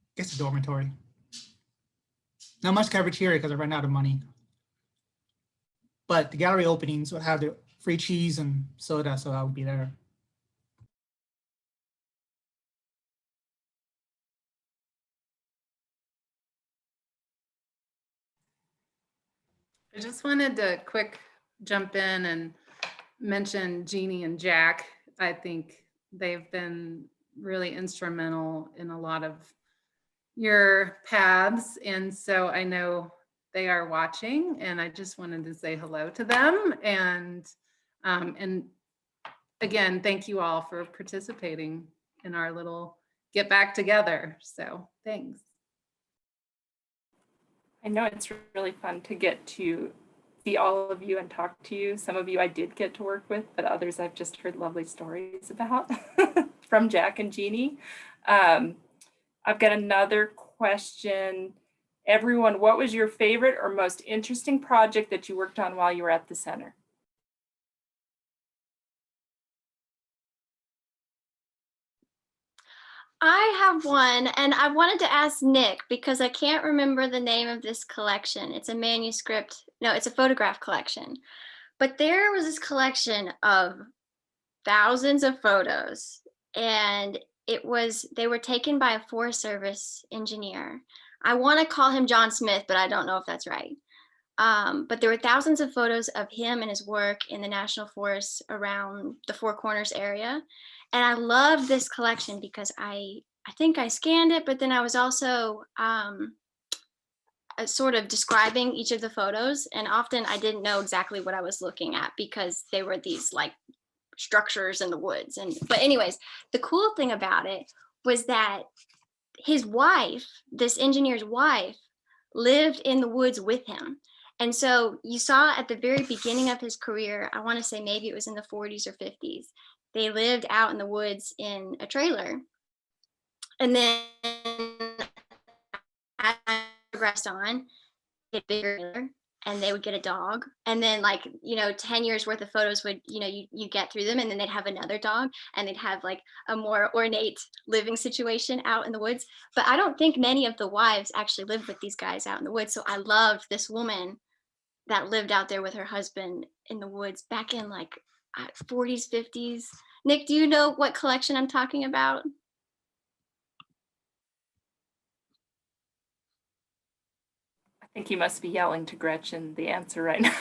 I guess the dormitory. Not much cafeteria because I ran out of money. But the gallery openings would have the free cheese and soda, so I would be there.
I just wanted to quick jump in and mention Jeannie and Jack. I think they've been really instrumental in a lot of your paths. And so I know they are watching, and I just wanted to say hello to them. And again, thank you all for participating in our little get back together. So thanks.
I know it's really fun to get to see all of you and talk to you. Some of you I did get to work with, but others I've just heard lovely stories about from Jack and Jeannie. I've got another question. Everyone, what was your favorite or most interesting project that you worked on while you were at the center?
I have one, and I wanted to ask Nick because I can't remember the name of this collection. It's a manuscript, no, it's a photograph collection. But there was this collection of thousands of photos, and they were taken by a Forest Service engineer. I want to call him John Smith, but I don't know if that's right. But there were thousands of photos of him and his work in the national forests around the Four Corners area. And I love this collection because I think I scanned it, but then I was also sort of describing each of the photos. And often I didn't know exactly what I was looking at because they were these like structures in the woods. But anyways, the cool thing about it was that his wife, this engineer's wife, lived in the woods with him. And so you saw at the very beginning of his career, I want to say maybe it was in the 40s or 50s, they lived out in the woods in a trailer. And then as I progressed on, it bigger. and they would get a dog, and then like 10 years worth of photos would you get through them, and then they'd have another dog, and they'd have like a more ornate living situation out in the woods. But I don't think many of the wives actually lived with these guys out in the woods. So I loved this woman that lived out there with her husband in the woods back in like 40s, 50s. Nick, do you know what collection I'm talking about?
I think you must be yelling to Gretchen the answer right now.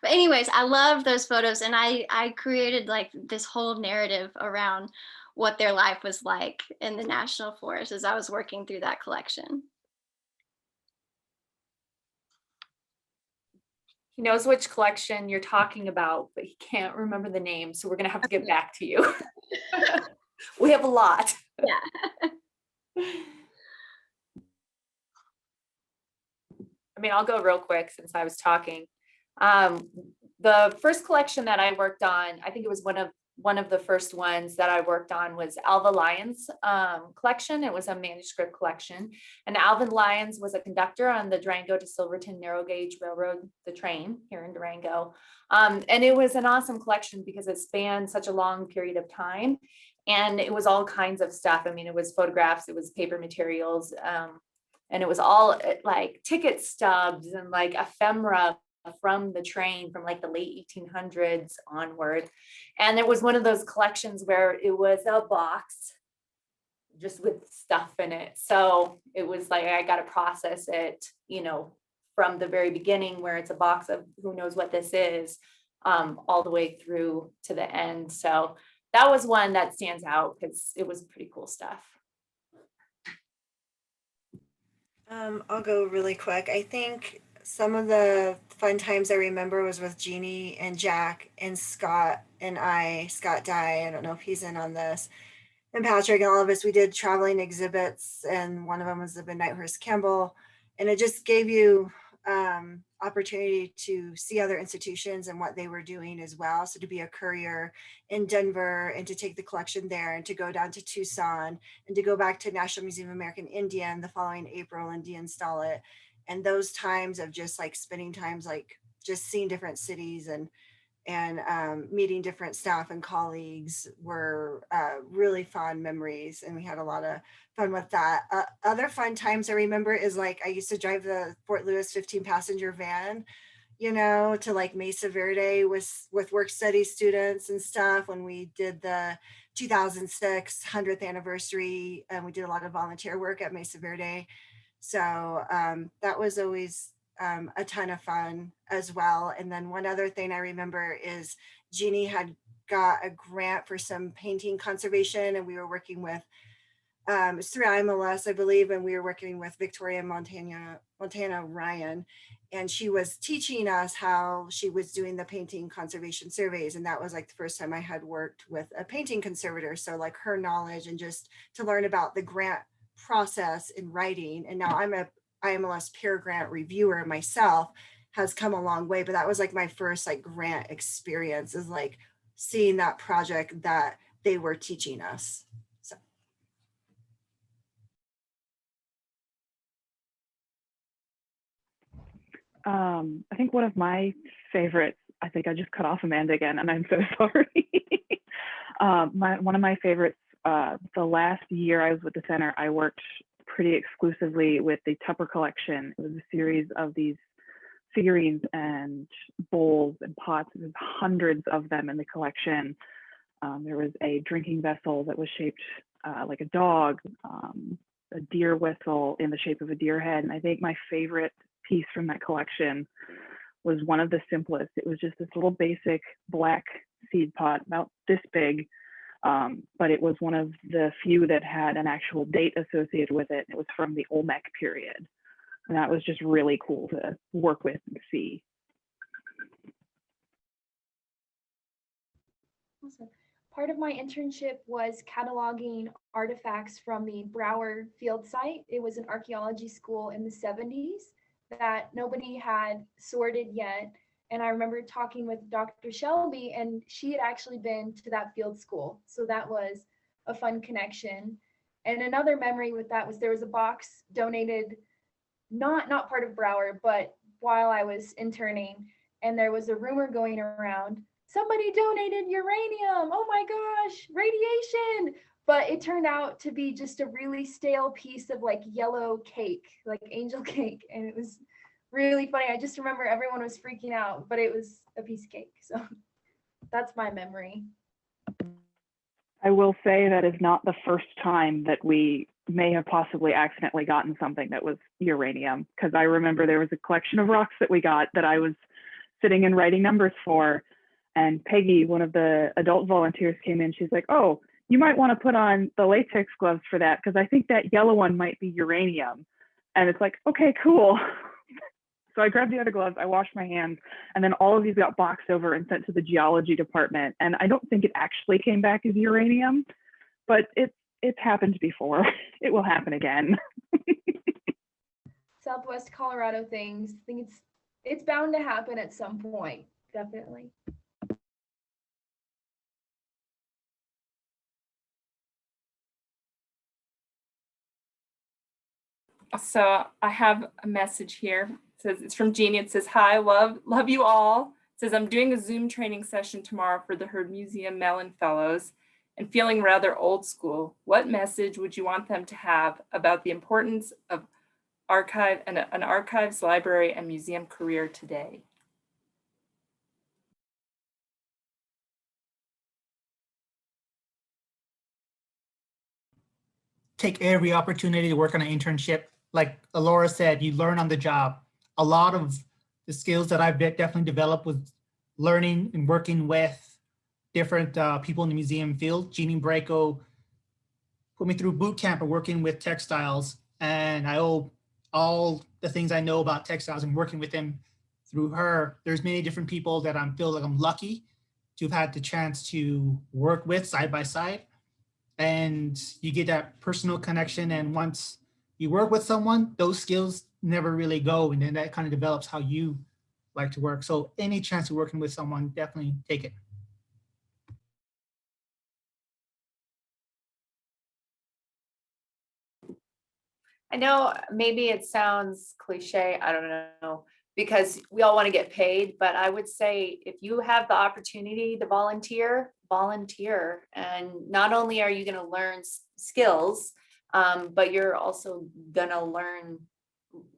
But anyways, I love those photos, and I created like this whole narrative around what their life was like in the national forest as I was working through that collection.
He knows which collection you're talking about, but he can't remember the name, so we're gonna have to get back to you. We have a lot.
Yeah.
I mean, I'll go real quick since I was talking. The first collection that I worked on, I think it was one of the first ones that I worked on, was Alva Lyons collection. It was a manuscript collection, and Alvin Lyons was a conductor on the Durango to Silverton narrow gauge railroad, the train here in Durango. And it was an awesome collection because it spanned such a long period of time, and it was all kinds of stuff. I mean, it was photographs, it was paper materials, and it was all like ticket stubs and like ephemera from the train from like the late 1800s onward. And it was one of those collections where it was a box just with stuff in it. So it was like, I got to process it, from the very beginning where it's a box of who knows what this is, all the way through to the end. So that was one that stands out because it was pretty cool stuff.
I'll go really quick. I think some of the fun times I remember was with Jeannie and Jack and Scott and Scott Dye. I don't know if he's in on this. And Patrick and all of us, we did traveling exhibits, and one of them was the Midnight Horse Campbell. And it just gave you opportunity to see other institutions and what they were doing as well. So to be a courier in Denver and to take the collection there, and to go down to Tucson and to go back to National Museum of American Indian the following April and de-install it. And those times of just like spending times, like just seeing different cities and meeting different staff and colleagues were really fond memories, and we had a lot of fun with that. Other fun times I remember is like I used to drive the Fort Lewis 15 passenger van, to like Mesa Verde with work study students and stuff when we did the 2006 100th anniversary, and we did a lot of volunteer work at Mesa Verde. So that was always a ton of fun as well. And then one other thing I remember is Jeannie had got a grant for some painting conservation, and we were working with it's through IMLS, I believe, and we were working with Victoria Montana Ryan, and she was teaching us how she was doing the painting conservation surveys. And that was like the first time I had worked with a painting conservator. So like her knowledge and just to learn about the grant process in writing. And now I'm a IMLS peer grant reviewer myself, has come a long way, but that was like my first like grant experience, is like seeing that project that they were teaching us. So.
I think one of my favorites, I think I just cut off Amanda again, and I'm so sorry. One of my favorites, the last year I was with the center, I worked pretty exclusively with the Tupper collection. It was a series of these figurines and bowls and pots. There's hundreds of them in the collection. There was a drinking vessel that was shaped like a dog, a deer whistle in the shape of a deer head. And I think my favorite piece from that collection was one of the simplest. It was just this little basic black seed pot about this big, but it was one of the few that had an actual date associated with it. It was from the Olmec period. And that was just really cool to work with and see.
Awesome. Part of my internship was cataloging artifacts from the Brower field site. It was an archaeology school in the 70s that nobody had sorted yet. And I remember talking with Dr. Shelby, and she had actually been to that field school. So that was a fun connection. And another memory with that was there was a box donated, not part of Broward, but while I was interning, and there was a rumor going around, somebody donated uranium, oh my gosh, radiation. But it turned out to be just a really stale piece of like yellow cake, like angel cake. And it was really funny. I just remember everyone was freaking out, but it was a piece of cake. So that's my memory.
I will say that is not the first time that we may have possibly accidentally gotten something that was uranium, because I remember there was a collection of rocks that we got that I was sitting and writing numbers for, and Peggy, one of the adult volunteers, came in. She's like, oh, you might want to put on the latex gloves for that, because I think that yellow one might be uranium. And it's like, okay, cool. So I grabbed the other gloves, I washed my hands, and then all of these got boxed over and sent to the geology department. And I don't think it actually came back as uranium, but it's happened before. It will happen again.
Southwest Colorado things, I think it's bound to happen at some point, definitely.
So I have a message here. It says, it's from Jeannie. It says, hi, love you all. It says, I'm doing a Zoom training session tomorrow for the Heard Museum Mellon Fellows and feeling rather old school. What message would you want them to have about the importance of an archives, library, and museum career today?
Take every opportunity to work on an internship. Like Alora said, you learn on the job. A lot of the skills that I've definitely developed with learning and working with different people in the museum field. Jeannie Braco put me through boot camp of working with textiles, and I owe all the things I know about textiles and working with them through her. There's many different people that I feel like I'm lucky to have had the chance to work with side by side. And you get that personal connection. And once you work with someone, those skills never really go. And then that kind of develops how you like to work. So any chance of working with someone, definitely take it.
I know maybe it sounds cliche, I don't know, because we all want to get paid, but I would say if you have the opportunity to volunteer. And not only are you going to learn skills, but you're also going to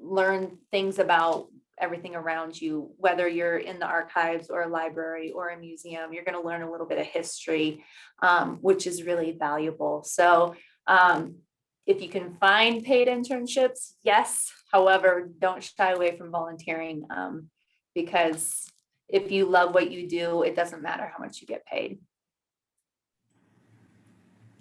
learn things about everything around you, whether you're in the archives or a library or a museum. You're going to learn a little bit of history, which is really valuable. So if you can find paid internships, yes. However, don't shy away from volunteering, because if you love what you do, it doesn't matter how much you get paid.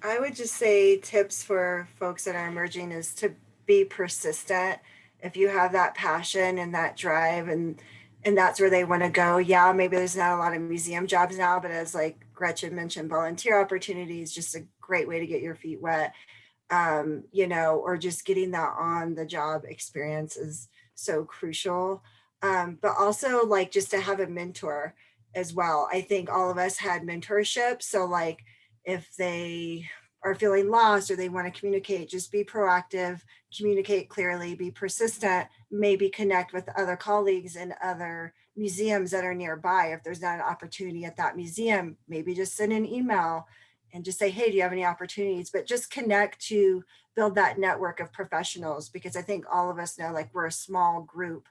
I would just say tips for folks that are emerging is to be persistent. If you have that passion and that drive and that's where they want to go. Yeah, maybe there's not a lot of museum jobs now, but as like Gretchen mentioned, volunteer opportunities, just a great way to get your feet wet. Or just getting that on the job experience is so crucial. But also like just to have a mentor as well. I think all of us had mentorship. So like if they are feeling lost or they want to communicate, just be proactive, communicate clearly, be persistent, maybe connect with other colleagues in other museums that are nearby. If there's not an opportunity at that museum, maybe just send an email and just say, hey, do you have any opportunities? But just connect to build that network of professionals, because I think all of us know like we're a small group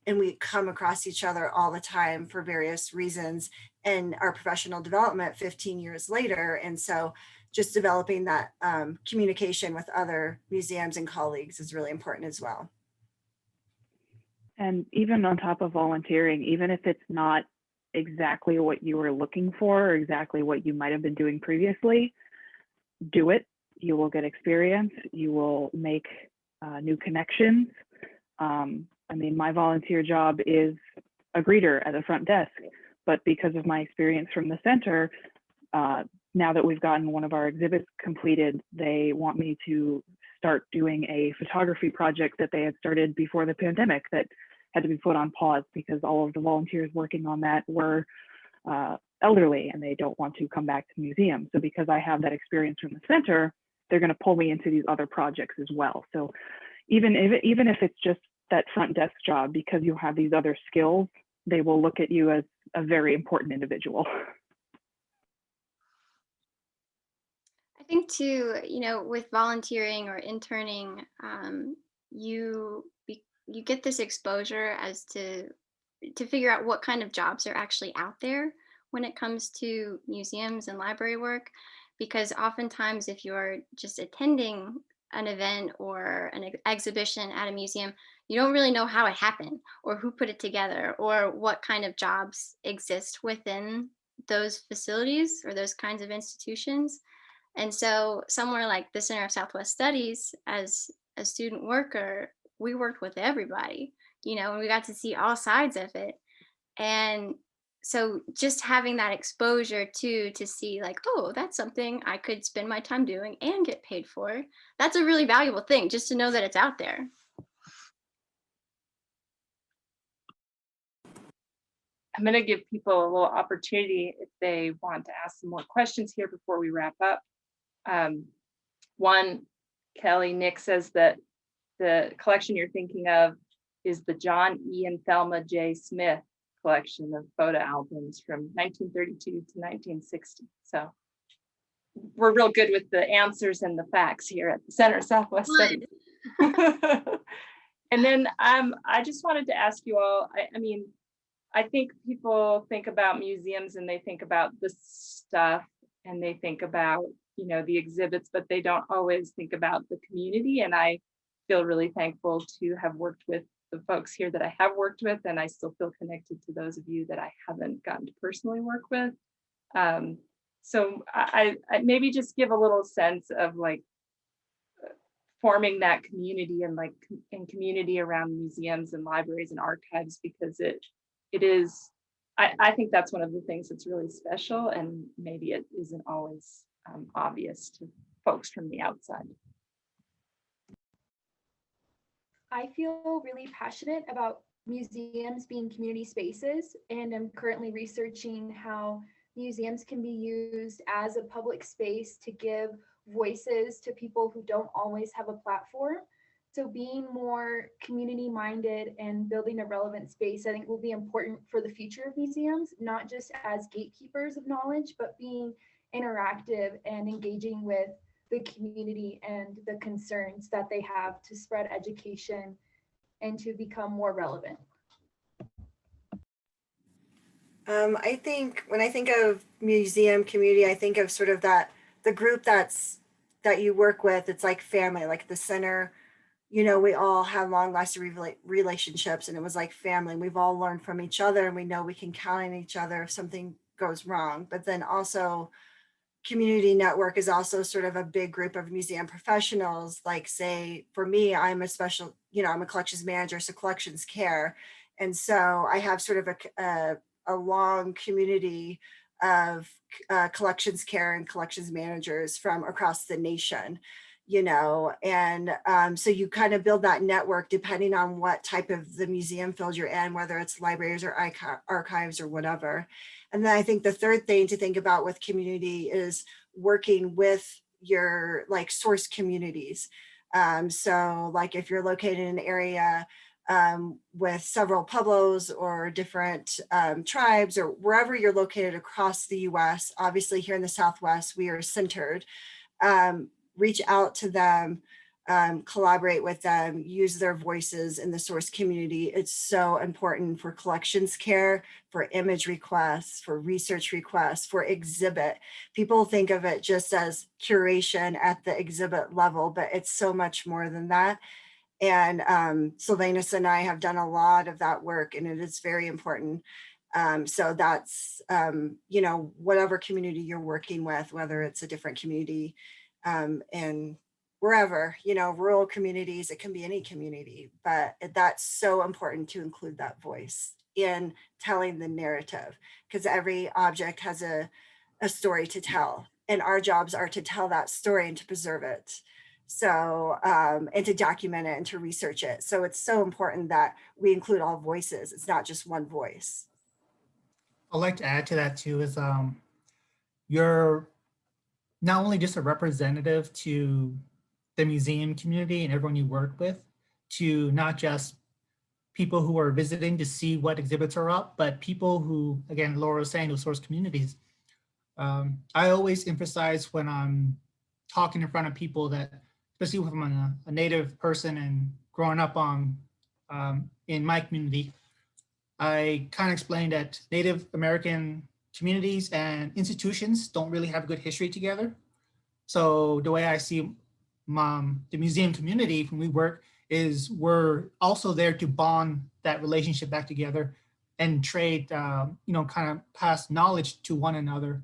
and we come across each other all the time for various reasons in our professional development 15 years later. And so just developing that communication with other museums and colleagues is really important as well.
And even on top of volunteering, even if it's not exactly what you were looking for or exactly what you might have been doing previously, do it. You will get experience. You will make new connections. My volunteer job is a greeter at the front desk, but because of my experience from the center, now that we've gotten one of our exhibits completed, they want me to start doing a photography project that they had started before the pandemic that had to be put on pause because all of the volunteers working on that were elderly and they don't want to come back to the museum. So because I have that experience from the center, they're going to pull me into these other projects as well. So even if it's just that front desk job, because you have these other skills, they will look at you as a very important individual.
I think too, with volunteering or interning, you get this exposure as to figure out what kind of jobs are actually out there when it comes to museums and library work. Because oftentimes, if you're just attending an event or an exhibition at a museum, you don't really know how it happened or who put it together or what kind of jobs exist within those facilities or those kinds of institutions. And so somewhere like the Center of Southwest Studies, as a student worker, we worked with everybody, and we got to see all sides of it. And so just having that exposure to see like, oh, that's something I could spend my time doing and get paid for. That's a really valuable thing, just to know that it's out there.
I'm going to give people a little opportunity if they want to ask some more questions here before we wrap up. One, Kelly, Nick says that the collection you're thinking of is the John E. and Thelma J. Smith collection of photo albums from 1932 to 1960. So we're real good with the answers and the facts here at the Center of Southwest Studies. And then I just wanted to ask you all, I think people think about museums and they think about the stuff and they think about, the exhibits, but they don't always think about the community. And I feel really thankful to have worked with the folks here that I have worked with, and I still feel connected to those of you that I haven't gotten to personally work with. So I maybe just give a little sense of like forming that community and like in community around museums and libraries and archives, because it is, I think that's one of the things that's really special, and maybe it isn't always obvious to folks from the outside.
I feel really passionate about museums being community spaces, and I'm currently researching how museums can be used as a public space to give voices to people who don't always have a platform. So being more community minded and building a relevant space, I think, will be important for the future of museums, not just as gatekeepers of knowledge, but being interactive and engaging with the community and the concerns that they have to spread education and to become more relevant.
I think when I think of museum community, I think of sort of that the group that you work with. It's like family, like the center. We all have long lasting relationships, and it was like family. We've all learned from each other, and we know we can count on each other if something goes wrong. But then also, community network is also sort of a big group of museum professionals. Like, say, for me, I'm I'm a collections manager, so collections care. And so I have sort of a long community of collections care and collections managers from across the nation, and so you kind of build that network depending on what type of the museum field you're in, whether it's libraries or archives or whatever. And then I think the third thing to think about with community is working with your like source communities. So like if you're located in an area with several pueblos or different tribes, or wherever you're located across the US, obviously here in the Southwest, we are centered. Reach out to them, collaborate with them, use their voices in the source community. It's so important for collections care, for image requests, for research requests, for exhibit. People think of it just as curation at the exhibit level, but it's so much more than that. And Sylvanus and I have done a lot of that work, and it is very important. So that's, whatever community you're working with, whether it's a different community, and wherever, rural communities, it can be any community, but that's so important to include that voice in telling the narrative, because every object has a story to tell, and our jobs are to tell that story and to preserve it. So, and to document it and to research it. So it's so important that we include all voices. It's not just one voice.
I'd like to add to that too is you're not only just a representative to the museum community and everyone you work with, to not just people who are visiting to see what exhibits are up, but people who, again, Laura was saying, those source communities. I always emphasize when I'm talking in front of people that, especially if I'm a native person and growing up in my community, I kind of explained that Native American communities and institutions don't really have a good history together. So the way I see the museum community when we work is we're also there to bond that relationship back together and trade, kind of pass knowledge to one another.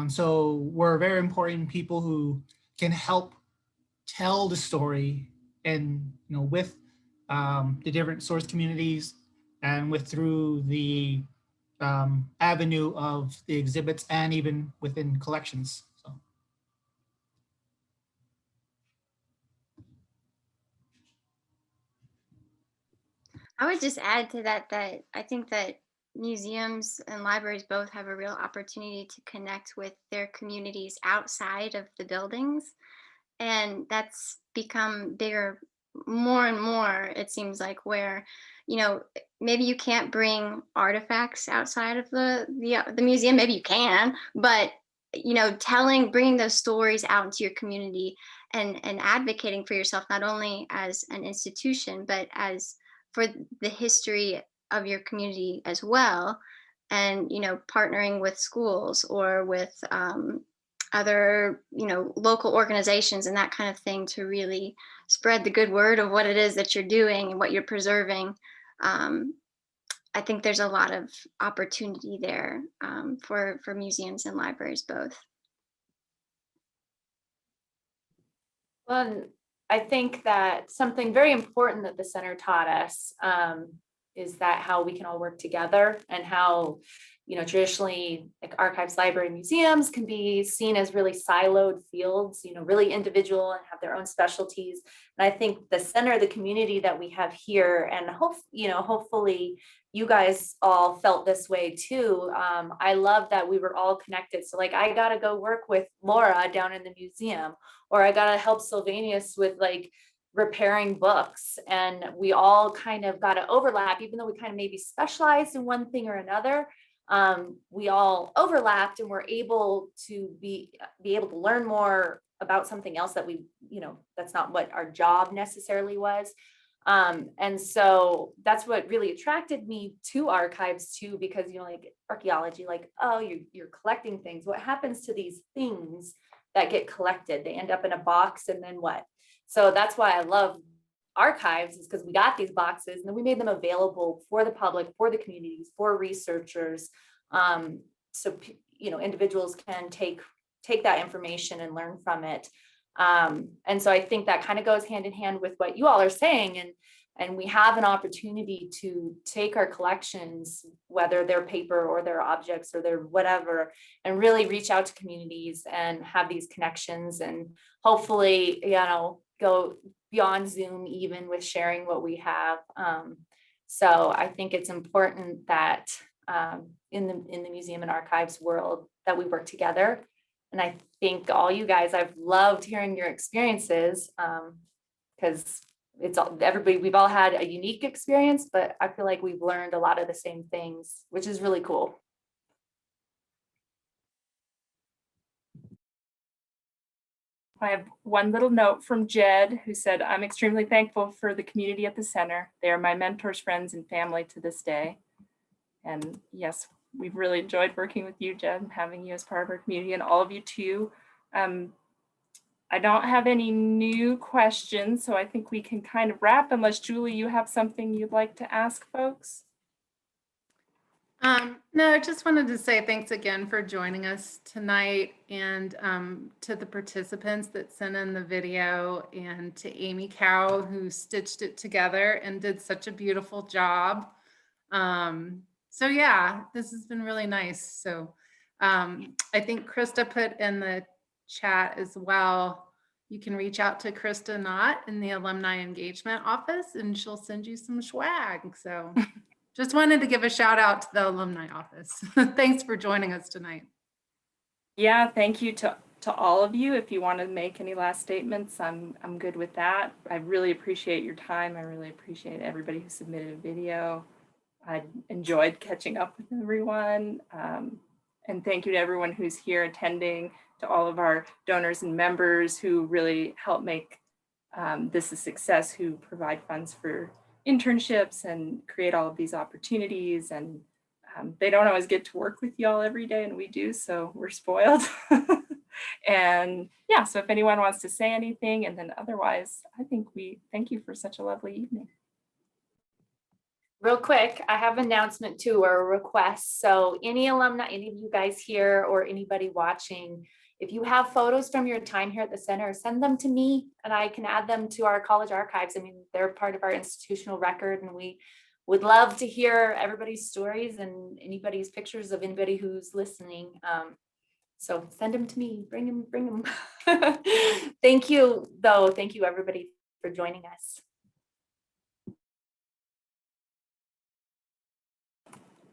So we're very important people who can help tell the story and, with the different source communities and through the avenue of the exhibits and even within collections. So.
I would just add to that that I think that museums and libraries both have a real opportunity to connect with their communities outside of the buildings. And that's become bigger more and more, it seems like, where, maybe you can't bring artifacts outside of the museum, maybe you can, but bringing those stories out into your community and advocating for yourself, not only as an institution, but as for the history of your community as well. And, partnering with schools or with other, local organizations and that kind of thing to really spread the good word of what it is that you're doing and what you're preserving. I think there's a lot of opportunity there for museums and libraries both.
Well, I think that something very important that the center taught us is that how we can all work together, and how, traditionally, like archives, library, museums can be seen as really siloed fields, really individual and have their own specialties. And I think the center, the community that we have here, and hopefully you guys all felt this way too. I love that we were all connected. So like, I got to go work with Laura down in the museum, or I got to help Sylvanius with like repairing books, and we all kind of got to overlap, even though we kind of maybe specialized in one thing or another. We all overlapped and were able to be able to learn more about something else that we, that's not what our job necessarily was. And so that's what really attracted me to archives too, because, like archaeology, like, oh, you're collecting things. What happens to these things that get collected? They end up in a box, and then what? So that's why I love archives, is because we got these boxes and then we made them available for the public, for the communities, for researchers. So, individuals can take that information and learn from it. And so I think that kind of goes hand in hand with what you all are saying. And we have an opportunity to take our collections, whether they're paper or they're objects or they're whatever, and really reach out to communities and have these connections, and hopefully, go beyond Zoom even with sharing what we have. So I think it's important that in the museum and archives world that we work together. And I think all you guys, I've loved hearing your experiences, because we've all had a unique experience, but I feel like we've learned a lot of the same things, which is really cool.
I have one little note from Jed, who said, I'm extremely thankful for the community at the center. They are my mentors, friends, and family to this day. And yes, we've really enjoyed working with you, Jed, and having you as part of our community, and all of you too. I don't have any new questions, so I think we can kind of wrap, unless Julie, you have something you'd like to ask folks?
No, I just wanted to say thanks again for joining us tonight, and to the participants that sent in the video, and to Amy Cow, who stitched it together and did such a beautiful job. So yeah, this has been really nice. So I think Krista put in the chat as well, you can reach out to Krista Knott in the Alumni Engagement Office, and she'll send you some swag. So just wanted to give a shout out to the alumni office. Thanks for joining us tonight.
Yeah, thank you to all of you. If you want to make any last statements, I'm good with that. I really appreciate your time. I really appreciate everybody who submitted a video. I enjoyed catching up with everyone. And thank you to everyone who's here attending, to all of our donors and members who really help make this a success, who provide funds for internships and create all of these opportunities. And they don't always get to work with y'all every day, and we do, so we're spoiled. And yeah, so if anyone wants to say anything, and then otherwise, I think we thank you for such a lovely evening.
Real quick, I have an announcement too, or a request. So any alumni, any of you guys here or anybody watching, if you have photos from your time here at the center, send them to me and I can add them to our college archives. I mean, they're part of our institutional record, and we would love to hear everybody's stories and anybody's pictures of anybody who's listening. So send them to me, bring them. Thank you though. Thank you everybody for joining us.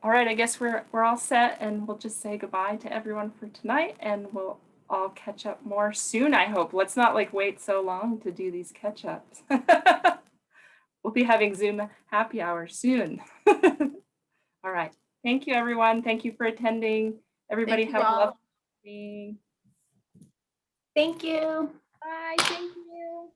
All right, I guess we're all set, and we'll just say goodbye to everyone for tonight, and we'll all catch up more soon, I hope. Let's not like wait so long to do these catch-ups. We'll be having Zoom happy hour soon. All right, thank you everyone. Thank you for attending. Everybody
Thank you
have a
all.
lovely evening.
Thank you.
Bye, thank you.